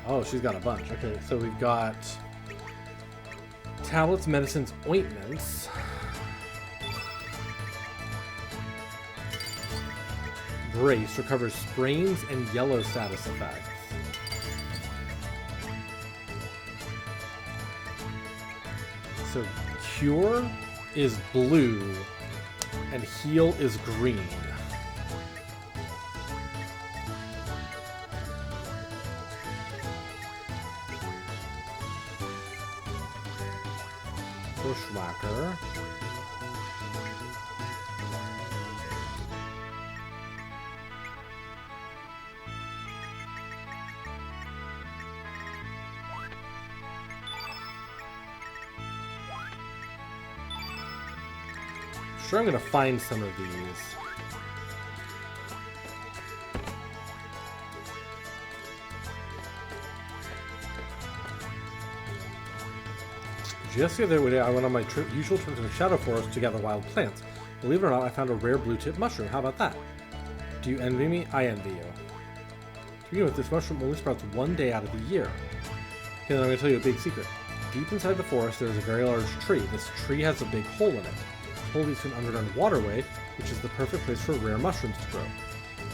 Oh, she's got a bunch. Okay, so we've got tablets, medicines, ointments. Brace recovers sprains and yellow status effects. So cure is blue and heal is green. Bushwhacker. sure I'm going to find some of these. Just the other day, I went on my usual trip to the Shadow Forest to gather wild plants. Believe it or not, I found a rare blue-tip mushroom. How about that? Do you envy me? I envy you. To begin with, this mushroom only sprouts one day out of the year. Okay, then I'm going to tell you a big secret. Deep inside the forest, there is a very large tree. This tree has a big hole in it. The hole leads to an underground waterway, which is the perfect place for rare mushrooms to grow.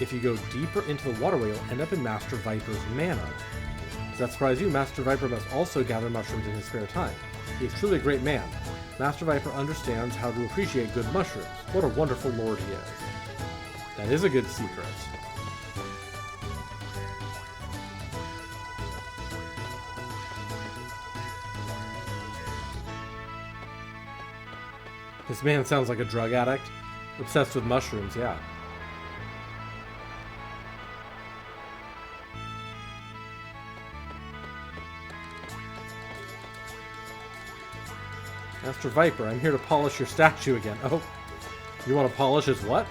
If you go deeper into the waterway, you'll end up in Master Viper's manor. Does that surprise you? Master Viper must also gather mushrooms in his spare time. He is truly a great man. Master Viper understands how to appreciate good mushrooms. What a wonderful lord he is. That is a good secret. This man sounds like a drug addict. Obsessed with mushrooms, yeah. Master Viper, I'm here to polish your statue again. Oh, you want to polish his what?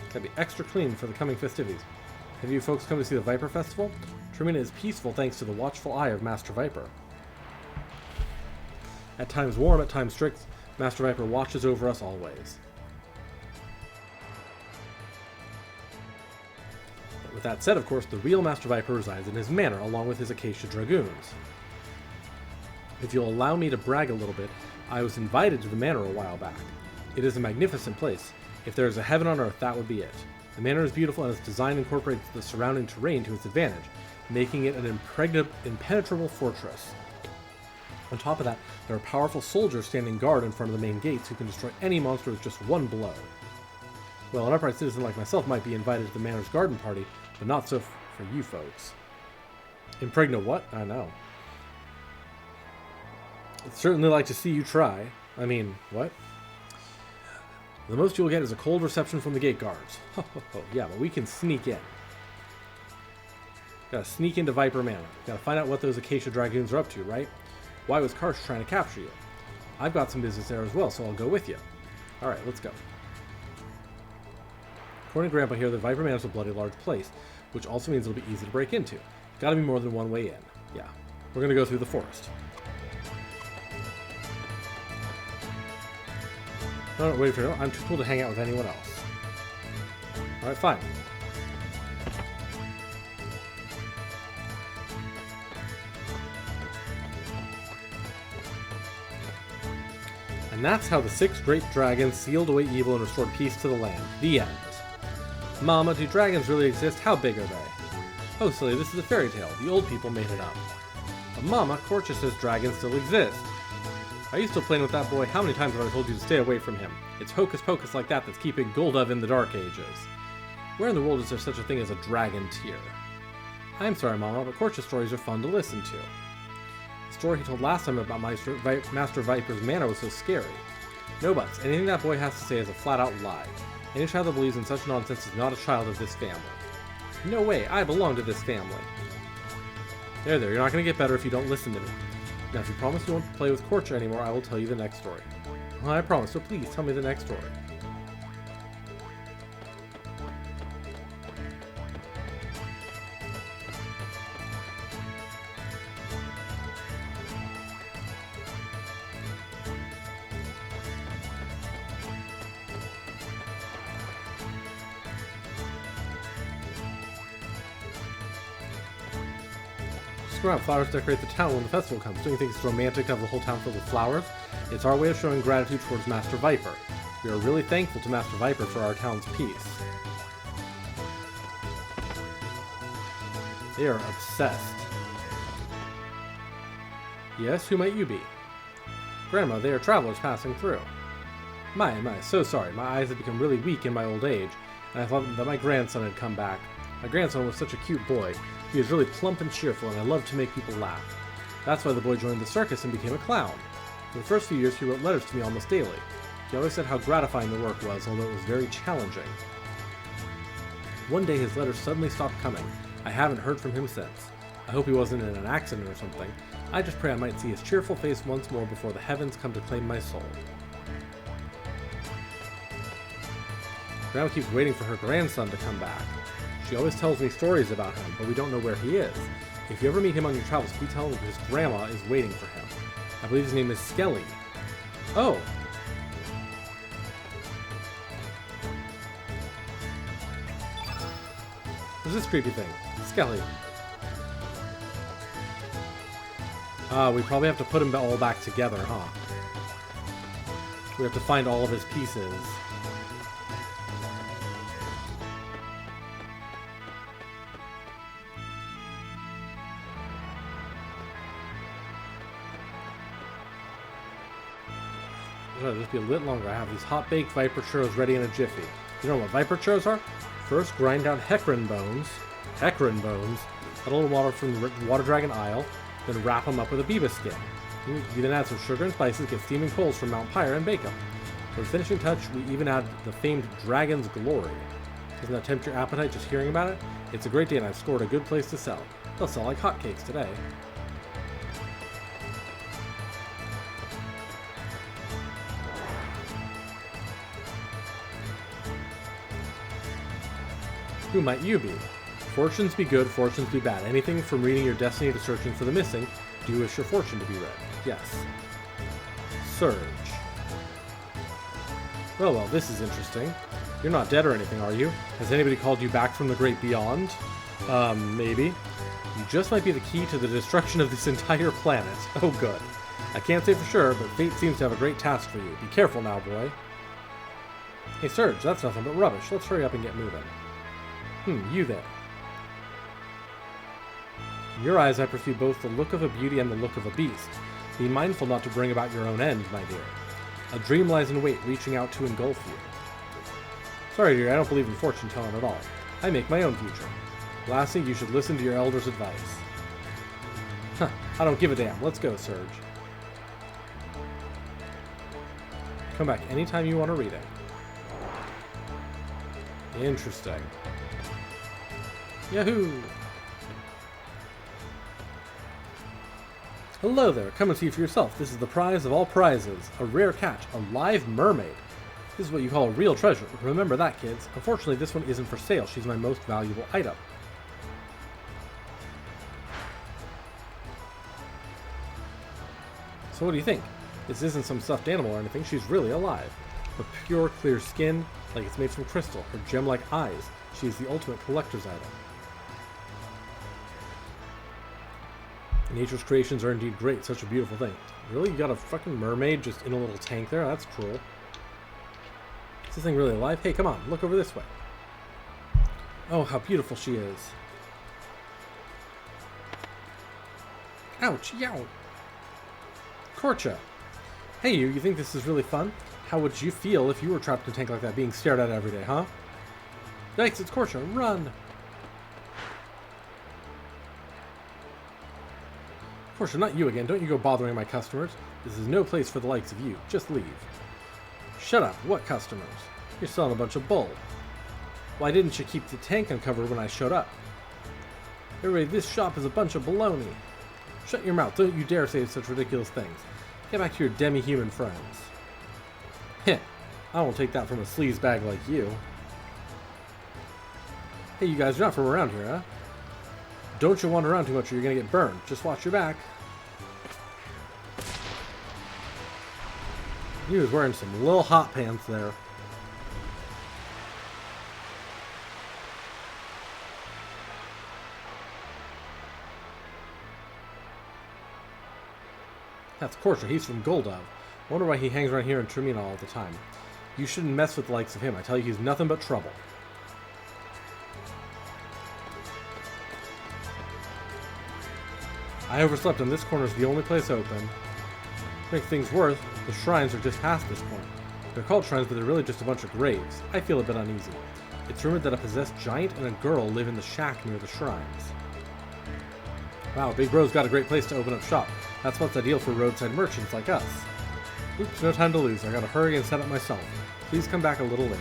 Gotta be extra clean for the coming festivities. Have you folks come to see the Viper Festival? Termina is peaceful thanks to the watchful eye of Master Viper. At times warm, at times strict, Master Viper watches over us always. But with that said, of course, the real Master Viper resides in his manor, along with his Acacia Dragoons. If you'll allow me to brag a little bit, I was invited to the manor a while back. It is a magnificent place. If there is a heaven on earth, that would be it. The manor is beautiful and its design incorporates the surrounding terrain to its advantage, making it an impenetrable fortress. On top of that, there are powerful soldiers standing guard in front of the main gates who can destroy any monster with just one blow. Well, an upright citizen like myself might be invited to the manor's garden party, but not so for you folks. Impregnate what? I know. I'd certainly like to see you try. I mean, what? The most you'll get is a cold reception from the gate guards. Ho ho ho, yeah, but we can sneak in. Gotta sneak into Viper Manor. Gotta find out what those Acacia Dragoons are up to, right? Why was Karsh trying to capture you? I've got some business there as well, so I'll go with you. Alright, let's go. According to Grandpa here, the Viper Manor is a bloody large place, which also means it'll be easy to break into. Gotta be more than one way in. Yeah. We're gonna go through the forest. No, wait for it. I'm too cool to hang out with anyone else. Alright, fine. And that's how the 6 great dragons sealed away evil and restored peace to the land. The end. Mama, do dragons really exist? How big are they? Oh, silly, this is a fairy tale. The old people made it up. But Mama, Korcha says dragons still exist. Are you still playing with that boy? How many times have I told you to stay away from him? It's hocus pocus like that's keeping Goldov in the Dark Ages. Where in the world is there such a thing as a dragon tier? I'm sorry, Mama, but Korcha stories are fun to listen to. The story he told last time about Master Viper's manor was so scary. No buts. Anything that boy has to say is a flat-out lie. Any child that believes in such nonsense is not a child of this family. No way, I belong to this family. There, you're not going to get better if you don't listen to me. Now, if you promise you won't play with Korcha anymore, I will tell you the next story. Well, I promise, so please tell me the next story. Just go out, flowers decorate the town when the festival comes. Don't you think it's romantic to have the whole town filled with flowers? It's our way of showing gratitude towards Master Viper. We are really thankful to Master Viper for our town's peace. They are obsessed. Yes, who might you be? Grandma, they are travelers passing through. My, so sorry. My eyes have become really weak in my old age, and I thought that my grandson had come back. My grandson was such a cute boy. He was really plump and cheerful, and I loved to make people laugh. That's why the boy joined the circus and became a clown. For the first few years, he wrote letters to me almost daily. He always said how gratifying the work was, although it was very challenging. One day, his letters suddenly stopped coming. I haven't heard from him since. I hope he wasn't in an accident or something. I just pray I might see his cheerful face once more before the heavens come to claim my soul. Grandma keeps waiting for her grandson to come back. She always tells me stories about him, but we don't know where he is. If you ever meet him on your travels, please tell him his grandma is waiting for him. I believe his name is Skelly. Oh. Who's this creepy thing? Skelly. We probably have to put him all back together, huh? We have to find all of his pieces. It'll just be a little longer. I have these hot-baked Viper churros ready in a jiffy. You know what Viper churros are? First, grind down hecarim bones, cut a little water from the water dragon isle, then wrap them up with a Biba skin. You then add some sugar and spices, get steaming coals from Mount Pyre, and bake them. For the finishing touch, we even add the famed Dragon's Glory. Doesn't that tempt your appetite just hearing about it? It's a great day and I've scored a good place to sell. They'll sell like hotcakes today. Who might you be? Fortunes be good, fortunes be bad. Anything from reading your destiny to searching for the missing, do you wish your fortune to be read? Yes. Surge. Well, this is interesting. You're not dead or anything, are you? Has anybody called you back from the great beyond? Maybe. You just might be the key to the destruction of this entire planet. Oh, good. I can't say for sure, but fate seems to have a great task for you. Be careful now, boy. Hey, Surge, that's nothing but rubbish. Let's hurry up and get moving. You there. In your eyes, I perceive both the look of a beauty and the look of a beast. Be mindful not to bring about your own end, my dear. A dream lies in wait, reaching out to engulf you. Sorry, dear, I don't believe in fortune-telling at all. I make my own future. Lastly, you should listen to your elders' advice. I don't give a damn. Let's go, Surge. Come back anytime you want to read it. Interesting. Yahoo! Hello there, come and see for yourself. This is the prize of all prizes. A rare catch, a live mermaid. This is what you call a real treasure. Remember that, kids. Unfortunately, this one isn't for sale. She's my most valuable item. So what do you think? This isn't some stuffed animal or anything. She's really alive. Her pure, clear skin, like it's made from crystal. Her gem-like eyes. She is the ultimate collector's item. Nature's creations are indeed great. Such a beautiful thing. Really? You got a fucking mermaid just in a little tank there? That's cruel. Is this thing really alive? Hey, come on. Look over this way. Oh, how beautiful she is. Ouch. Yow. Korcha. Hey, you think this is really fun? How would you feel if you were trapped in a tank like that, being stared at every day, huh? Yikes, it's Korcha. Run! Korcha, not you again. Don't you go bothering my customers. This is no place for the likes of you. Just leave. Shut up. What customers? You're selling a bunch of bull. Why didn't you keep the tank uncovered when I showed up? Everybody, this shop is a bunch of baloney. Shut your mouth. Don't you dare say such ridiculous things. Get back to your demi-human friends. Heh. I won't take that from a sleazebag like you. Hey, you guys, you're not from around here, huh? Don't you wander around too much or you're gonna get burned. Just watch your back. He was wearing some little hot pants there. That's Korcha. He's from Goldov. Wonder why he hangs around here in Termina all the time. You shouldn't mess with the likes of him. I tell you, he's nothing but trouble. I overslept and this corner's the only place open. To make things worse, the shrines are just past this point. They're called shrines, but they're really just a bunch of graves. I feel a bit uneasy. It's rumored that a possessed giant and a girl live in the shack near the shrines. Wow, Big Bro's got a great place to open up shop. That's what's ideal for roadside merchants like us. Oops, no time to lose. I gotta hurry and set up myself. Please come back a little later.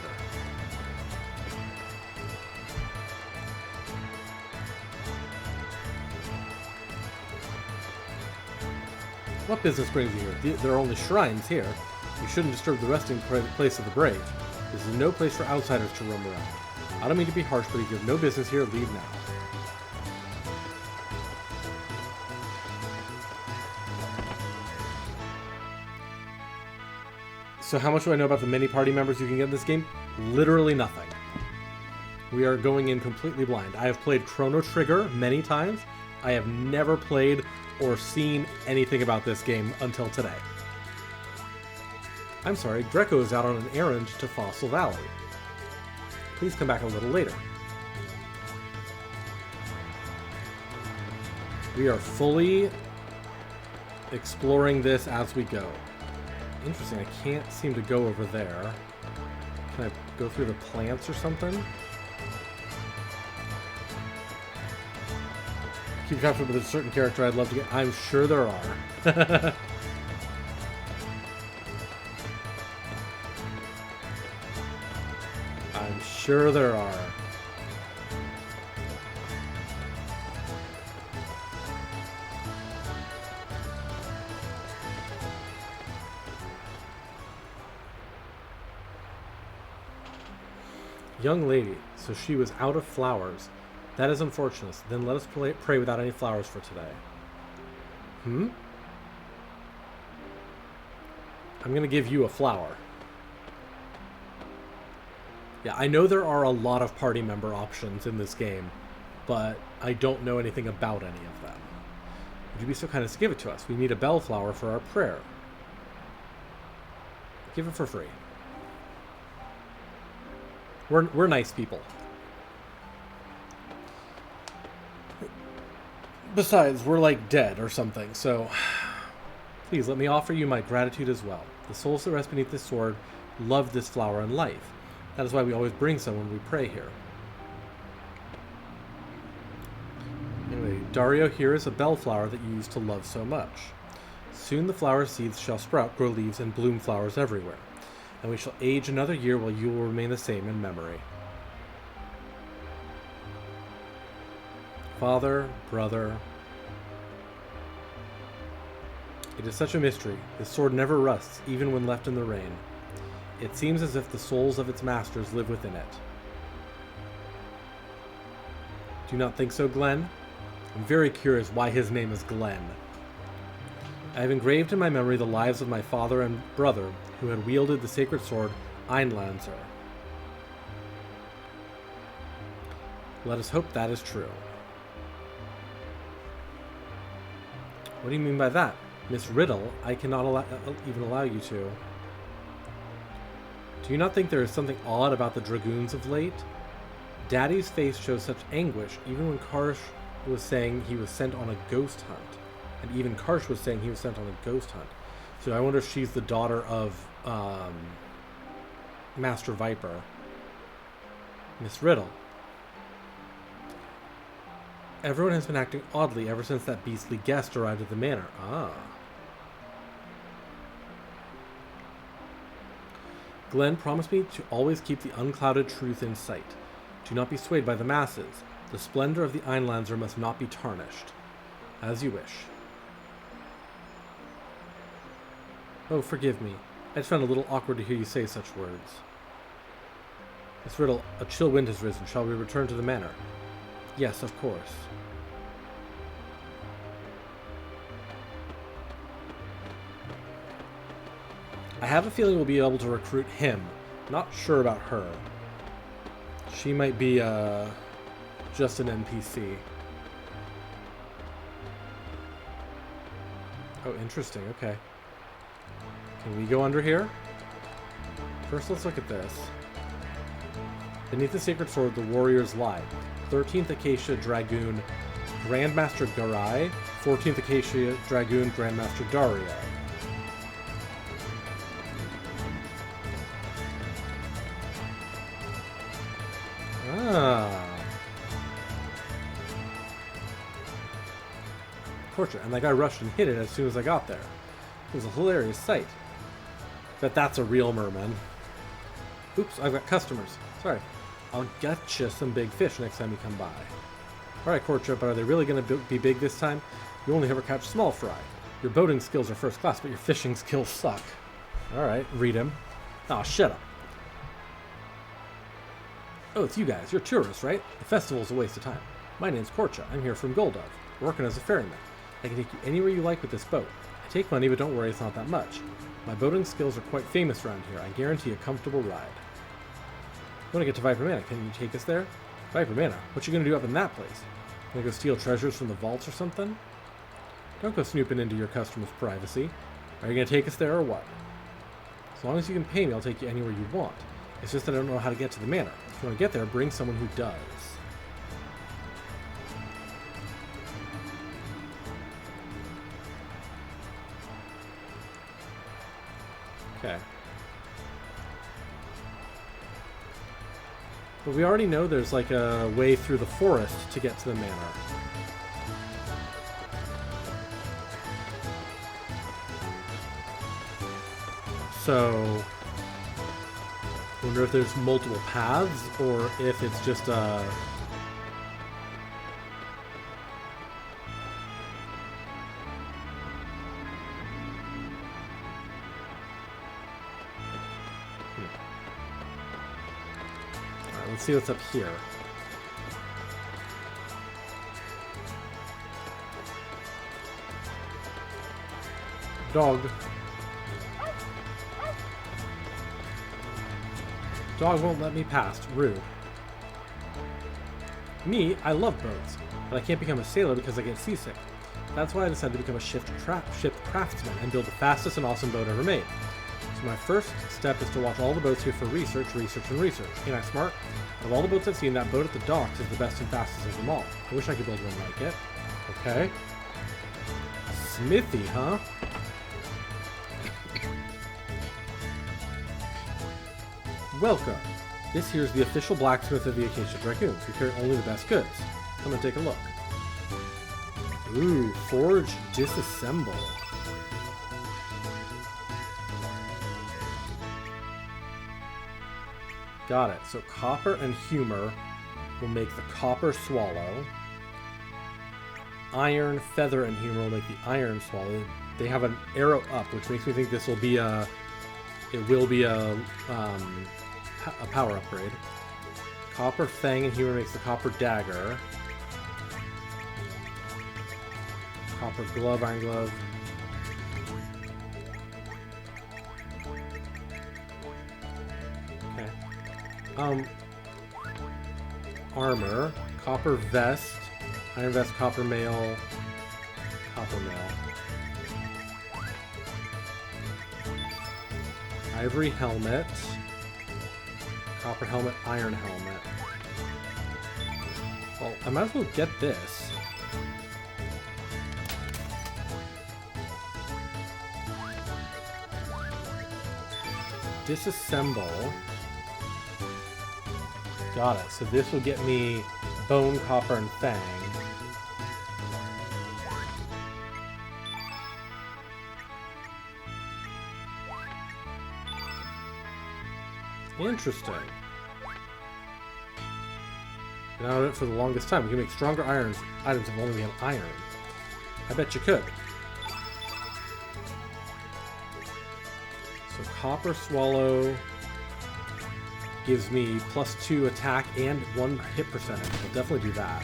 What business brings you here? There are only shrines here. You shouldn't disturb the resting place of the brave. This is no place for outsiders to roam around. I don't mean to be harsh, but if you have no business here, leave now. So how much do I know about the many party members you can get in this game? Literally nothing. We are going in completely blind. I have played Chrono Trigger many times. I have never played or seen anything about this game until today. I'm sorry, Greco is out on an errand to Fossil Valley. Please come back a little later. We are fully exploring this as we go. Interesting, I can't seem to go over there. Can I go through the plants or something? Keep track with a certain character I'd love to get. I'm sure there are. I'm sure there are. Young lady, so she was out of flowers. That is unfortunate. Then let us pray without any flowers for today. I'm going to give you a flower. Yeah, I know there are a lot of party member options in this game, but I don't know anything about any of them. Would you be so kind as to give it to us? We need a bellflower for our prayer. Give it for free. We're nice people. Besides, we're like dead or something, so please let me offer you my gratitude as well. The souls that rest beneath this sword love this flower and life. That is why we always bring some when we pray here. Anyway, Dario here is a bellflower that you used to love so much. Soon the flower seeds shall sprout, grow leaves, and bloom flowers everywhere. And we shall age another year while you will remain the same in memory. Father, brother. It is such a mystery. This sword never rusts, even when left in the rain. It seems as if the souls of its masters live within it. Do you not think so, Glenn? I'm very curious why his name is Glenn. I have engraved in my memory the lives of my father and brother who had wielded the sacred sword Einlanzer. Let us hope that is true. What do you mean by that? Miss Riddle, I cannot even allow you to. Do you not think there is something odd about the dragoons of late? Daddy's face shows such anguish, even when Karsh was saying he was sent on a ghost hunt. And even Karsh was saying he was sent on a ghost hunt. So I wonder if she's the daughter of Master Viper. Miss Riddle. Everyone has been acting oddly ever since that beastly guest arrived at the manor. Ah. Glenn promised me to always keep the unclouded truth in sight. Do not be swayed by the masses. The splendor of the Einlanzer must not be tarnished. As you wish. Oh, forgive me. I just found it a little awkward to hear you say such words. Miss Riddle, a chill wind has risen. Shall we return to the manor? Yes, of course. I have a feeling we'll be able to recruit him. Not sure about her. She might be just an NPC. Oh, interesting. Okay. Can we go under here? First, let's look at this. Beneath the sacred sword, the warriors lie. 13th Acacia Dragoon, Grandmaster Garai. 14th Acacia Dragoon, Grandmaster Dario. Ah. Portrait. And that guy rushed and hit it as soon as I got there. It was a hilarious sight. Bet that's a real merman. Oops, I've got customers. Sorry. I'll get you some big fish next time you come by. Alright, Courtship, but are they really going to be big this time? You only ever catch small fry. Your boating skills are first class, but your fishing skills suck. Alright, read him. Oh, shut up. Oh, it's you guys. You're tourists, right? The festival's a waste of time. My name's Korcha. I'm here from Goldov, working as a ferryman. I can take you anywhere you like with this boat. I take money, but don't worry, it's not that much. My boating skills are quite famous around here. I guarantee a comfortable ride. I want to get to Viper Manor. Can you take us there? Viper Manor? What you gonna do up in that place? Gonna go steal treasures from the vaults or something? Don't go snooping into your customers' privacy. Are you gonna take us there or what? As long as you can pay me, I'll take you anywhere you want. It's just that I don't know how to get to the manor. If you want to get there, bring someone who does. Okay. But we already know there's like a way through the forest to get to the manor. So, I wonder if there's multiple paths or if it's just a... Alright, let's see what's up here. Dog. Dog won't let me past. Rude. Me, I love boats, but I can't become a sailor because I get seasick. That's why I decided to become a ship craftsman and build the fastest and awesome boat ever made. So my first step is to watch all the boats here for research. Ain't I smart? Out of all the boats I've seen, that boat at the docks is the best and fastest of them all. I wish I could build one like it. Okay. Smithy, huh? Welcome. This here's the official blacksmith of the Acacia Dragoons. We carry only the best goods. Come and take a look. Ooh, forge, disassemble. Got it. So copper and humor will make the copper swallow. Iron, feather, and humor will make the iron swallow. They have an arrow up, which makes me think this will be a... It will be a power upgrade. Copper Fang and Humor makes the Copper Dagger. Copper Glove, Iron Glove. Okay. Armor. Copper Vest. Iron Vest, Copper Mail. Copper Mail. Ivory Helmet. Copper Helmet, Iron Helmet. Well, I might as well get this. Disassemble. Got it. So this will get me Bone, Copper, and Fang. Interesting. Been out of it for the longest time. We can make stronger items if only we have iron. I bet you could. So Copper Swallow gives me +2 attack and 1 hit percentage. I'll definitely do that.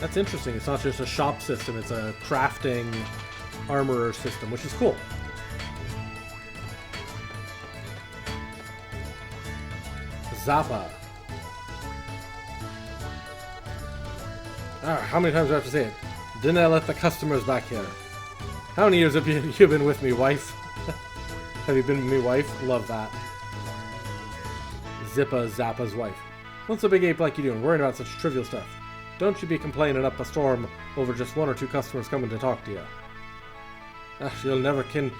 That's interesting. It's not just a shop system, it's a crafting armorer system, which is cool. Zappa. How many times do I have to say it? Didn't I let the customers back here? How many years have you been with me, wife? Have you been with me, wife? Love that. Zippa, Zappa's wife. What's a big ape like you doing, worrying about such trivial stuff? Don't you be complaining up a storm over just 1 or 2 customers coming to talk to you. You'll never ken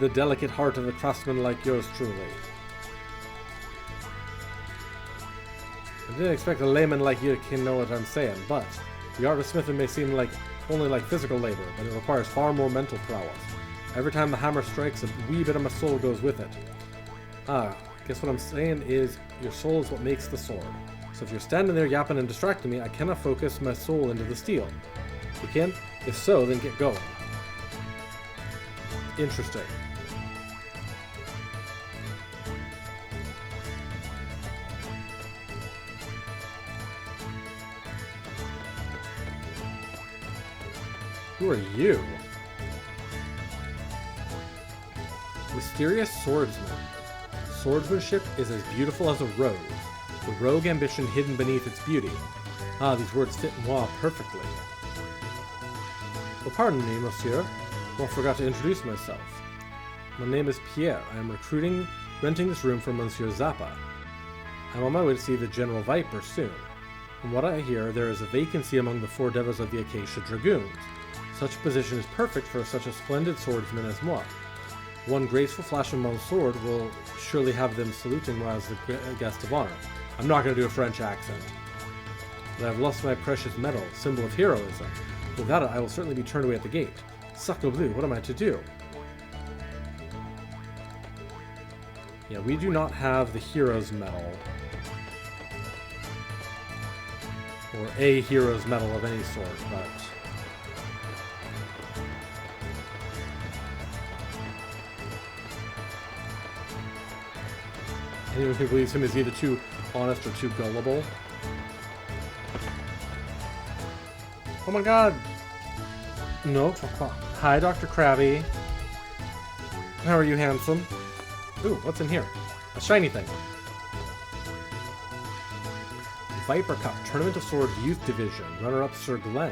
the delicate heart of a craftsman like yours truly. I didn't expect a layman like you to know what I'm saying, but the art of smithing may seem like only like physical labor, but it requires far more mental prowess. Every time the hammer strikes, a wee bit of my soul goes with it. Guess what I'm saying is your soul is what makes the sword. So if you're standing there yapping and distracting me, I cannot focus my soul into the steel. You can? If so, then get going. Interesting. Who are you? Mysterious swordsman. Swordsmanship is as beautiful as a rose, the rogue ambition hidden beneath its beauty. Ah, these words fit moi perfectly. Oh, pardon me, monsieur. I forgot to introduce myself. My name is Pierre. I am renting this room from Monsieur Zappa. I'm on my way to see the General Viper soon. From what I hear, there is a vacancy among the 4 devils of the Acacia Dragoons. Such a position is perfect for such a splendid swordsman as moi. One graceful flash of my sword will surely have them saluting moi as the guest of honor. I'm not going to do a French accent. But I've lost my precious medal, symbol of heroism. Without it, I will certainly be turned away at the gate. Sacre bleu, what am I to do? Yeah, we do not have the hero's medal. Or a hero's medal of any sort, but... anyone who believes him is either too honest or too gullible. Oh my god! No, hi, Dr. Krabby. How are you, handsome? Ooh, what's in here? A shiny thing. Viper Cup, Tournament of Swords Youth Division. Runner-up Sir Glenn.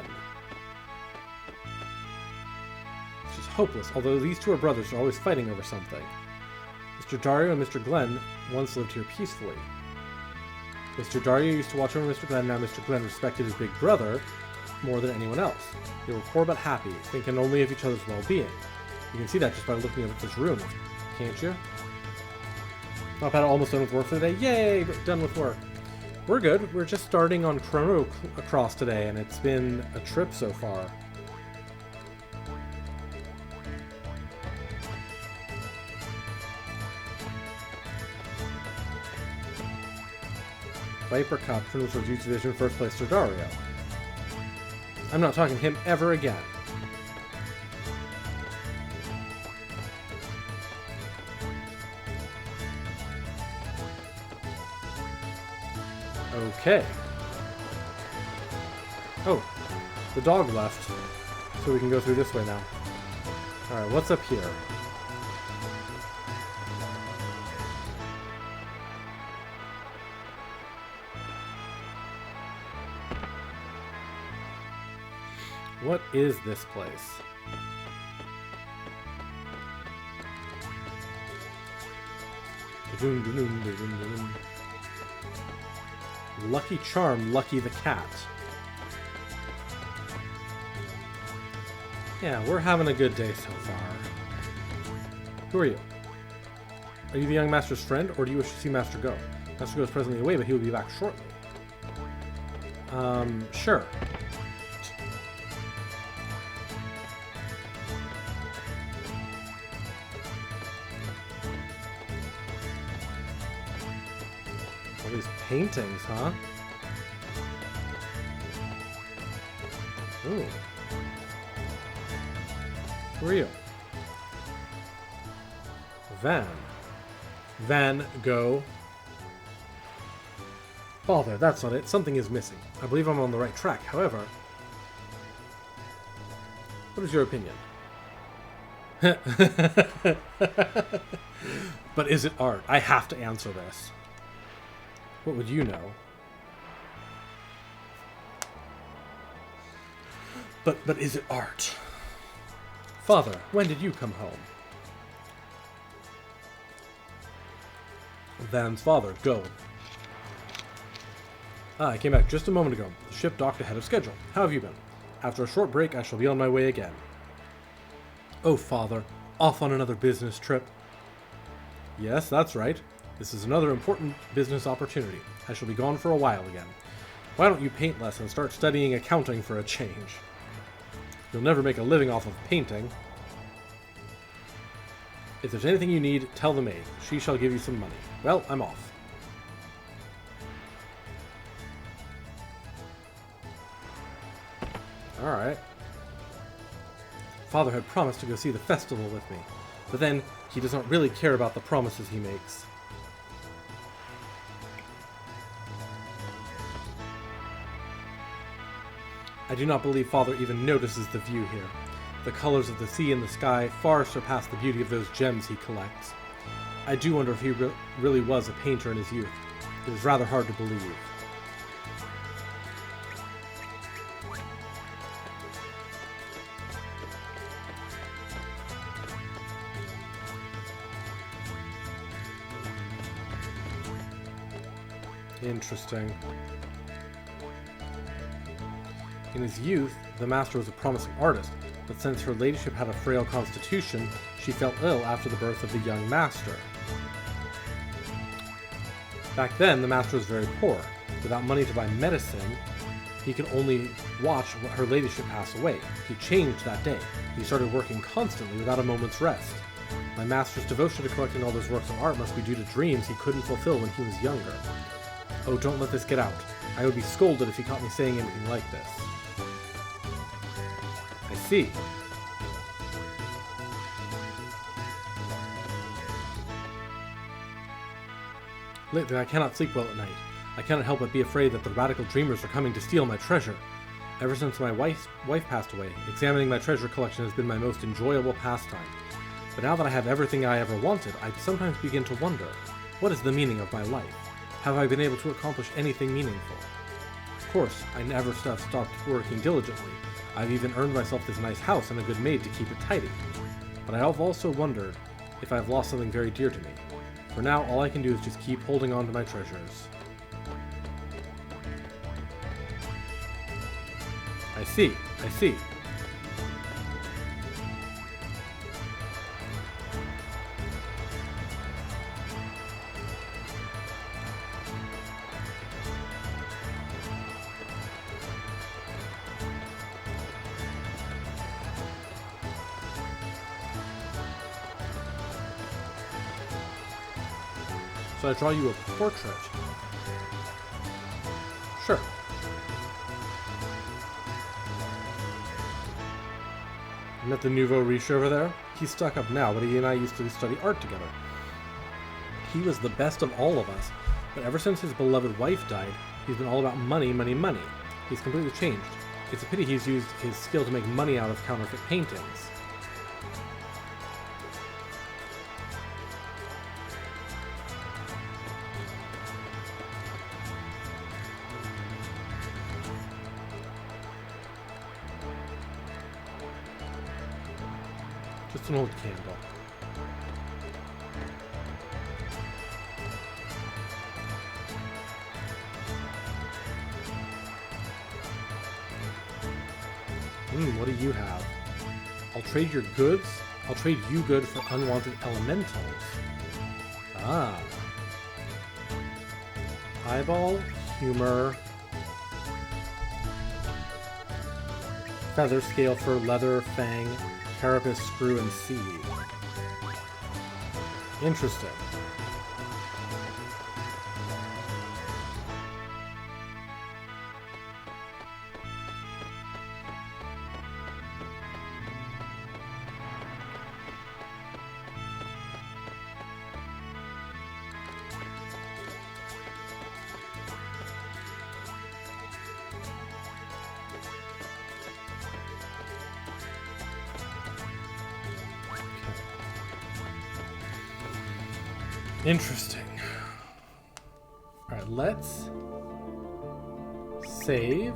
It's just hopeless, although these two are brothers, they're always fighting over something. Mr. Dario and Mr. Glenn once lived here peacefully. Mr. Dario used to watch over Mr. Glenn, now Mr. Glenn respected his big brother more than anyone else. They were poor but happy, thinking only of each other's well-being. You can see that just by looking at this room, can't you? Not bad, almost done with work for the day. Yay! Done with work. We're good. We're just starting on Chrono Cross today, and it's been a trip so far. Viper Cup, Tournament of Youth Division, first place Sir Dario. I'm not talking to him ever again. Okay. Oh, the dog left, so we can go through this way now. Alright, what's up here? What is this place? Lucky Charm, Lucky the Cat. Yeah, we're having a good day so far. Who are you? Are you the young master's friend, or do you wish to see Master go? Master Go is presently away, but he will be back shortly. Sure. All these paintings, huh? Ooh. Who are you? Van Gogh. Bother, that's not it. Something is missing. I believe I'm on the right track. However, what is your opinion? But is it art? I have to answer this. What would you know? But is it art? Father, when did you come home? Van's father, go. I came back just a moment ago. The ship docked ahead of schedule. How have you been? After a short break, I shall be on my way again. Oh, Father, off on another business trip. Yes, that's right. This is another important business opportunity. I shall be gone for a while again. Why don't you paint less and start studying accounting for a change? You'll never make a living off of painting. If there's anything you need, tell the maid. She shall give you some money. Well, I'm off. Alright. Father had promised to go see the festival with me, but then he does not really care about the promises he makes. I do not believe Father even notices the view here. The colors of the sea and the sky far surpass the beauty of those gems he collects. I do wonder if he really was a painter in his youth. It is rather hard to believe. Interesting. In his youth, the master was a promising artist, but since her ladyship had a frail constitution, she fell ill after the birth of the young master. Back then, the master was very poor. Without money to buy medicine, he could only watch her ladyship pass away. He changed that day. He started working constantly without a moment's rest. My master's devotion to collecting all those works of art must be due to dreams he couldn't fulfill when he was younger. Oh, don't let this get out. I would be scolded if he caught me saying anything like this. I see. Lately, I cannot sleep well at night. I cannot help but be afraid that the radical dreamers are coming to steal my treasure. Ever since my wife passed away, examining my treasure collection has been my most enjoyable pastime. But now that I have everything I ever wanted, I sometimes begin to wonder, what is the meaning of my life? Have I been able to accomplish anything meaningful? Of course, I never have stopped working diligently. I've even earned myself this nice house and a good maid to keep it tidy. But I have also wondered if I've lost something very dear to me. For now, all I can do is just keep holding on to my treasures. I see. So I draw you a portrait. Sure. Met the nouveau riche over there? He's stuck up now, but he and I used to study art together. He was the best of all of us, but ever since his beloved wife died, he's been all about money, money, money. He's completely changed. It's a pity he's used his skill to make money out of counterfeit paintings. Just an old candle. What do you have? I'll trade your goods? I'll trade you good for unwanted elementals. Ah. Eyeball, humor. Feather scale for leather, fang. Carapace, screw, and seed. Interesting. Interesting. Alright, let's save.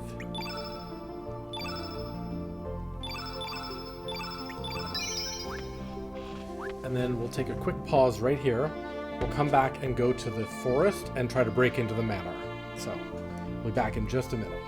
And then we'll take a quick pause right here. We'll come back and go to the forest and try to break into the manor. So, we'll be back in just a minute.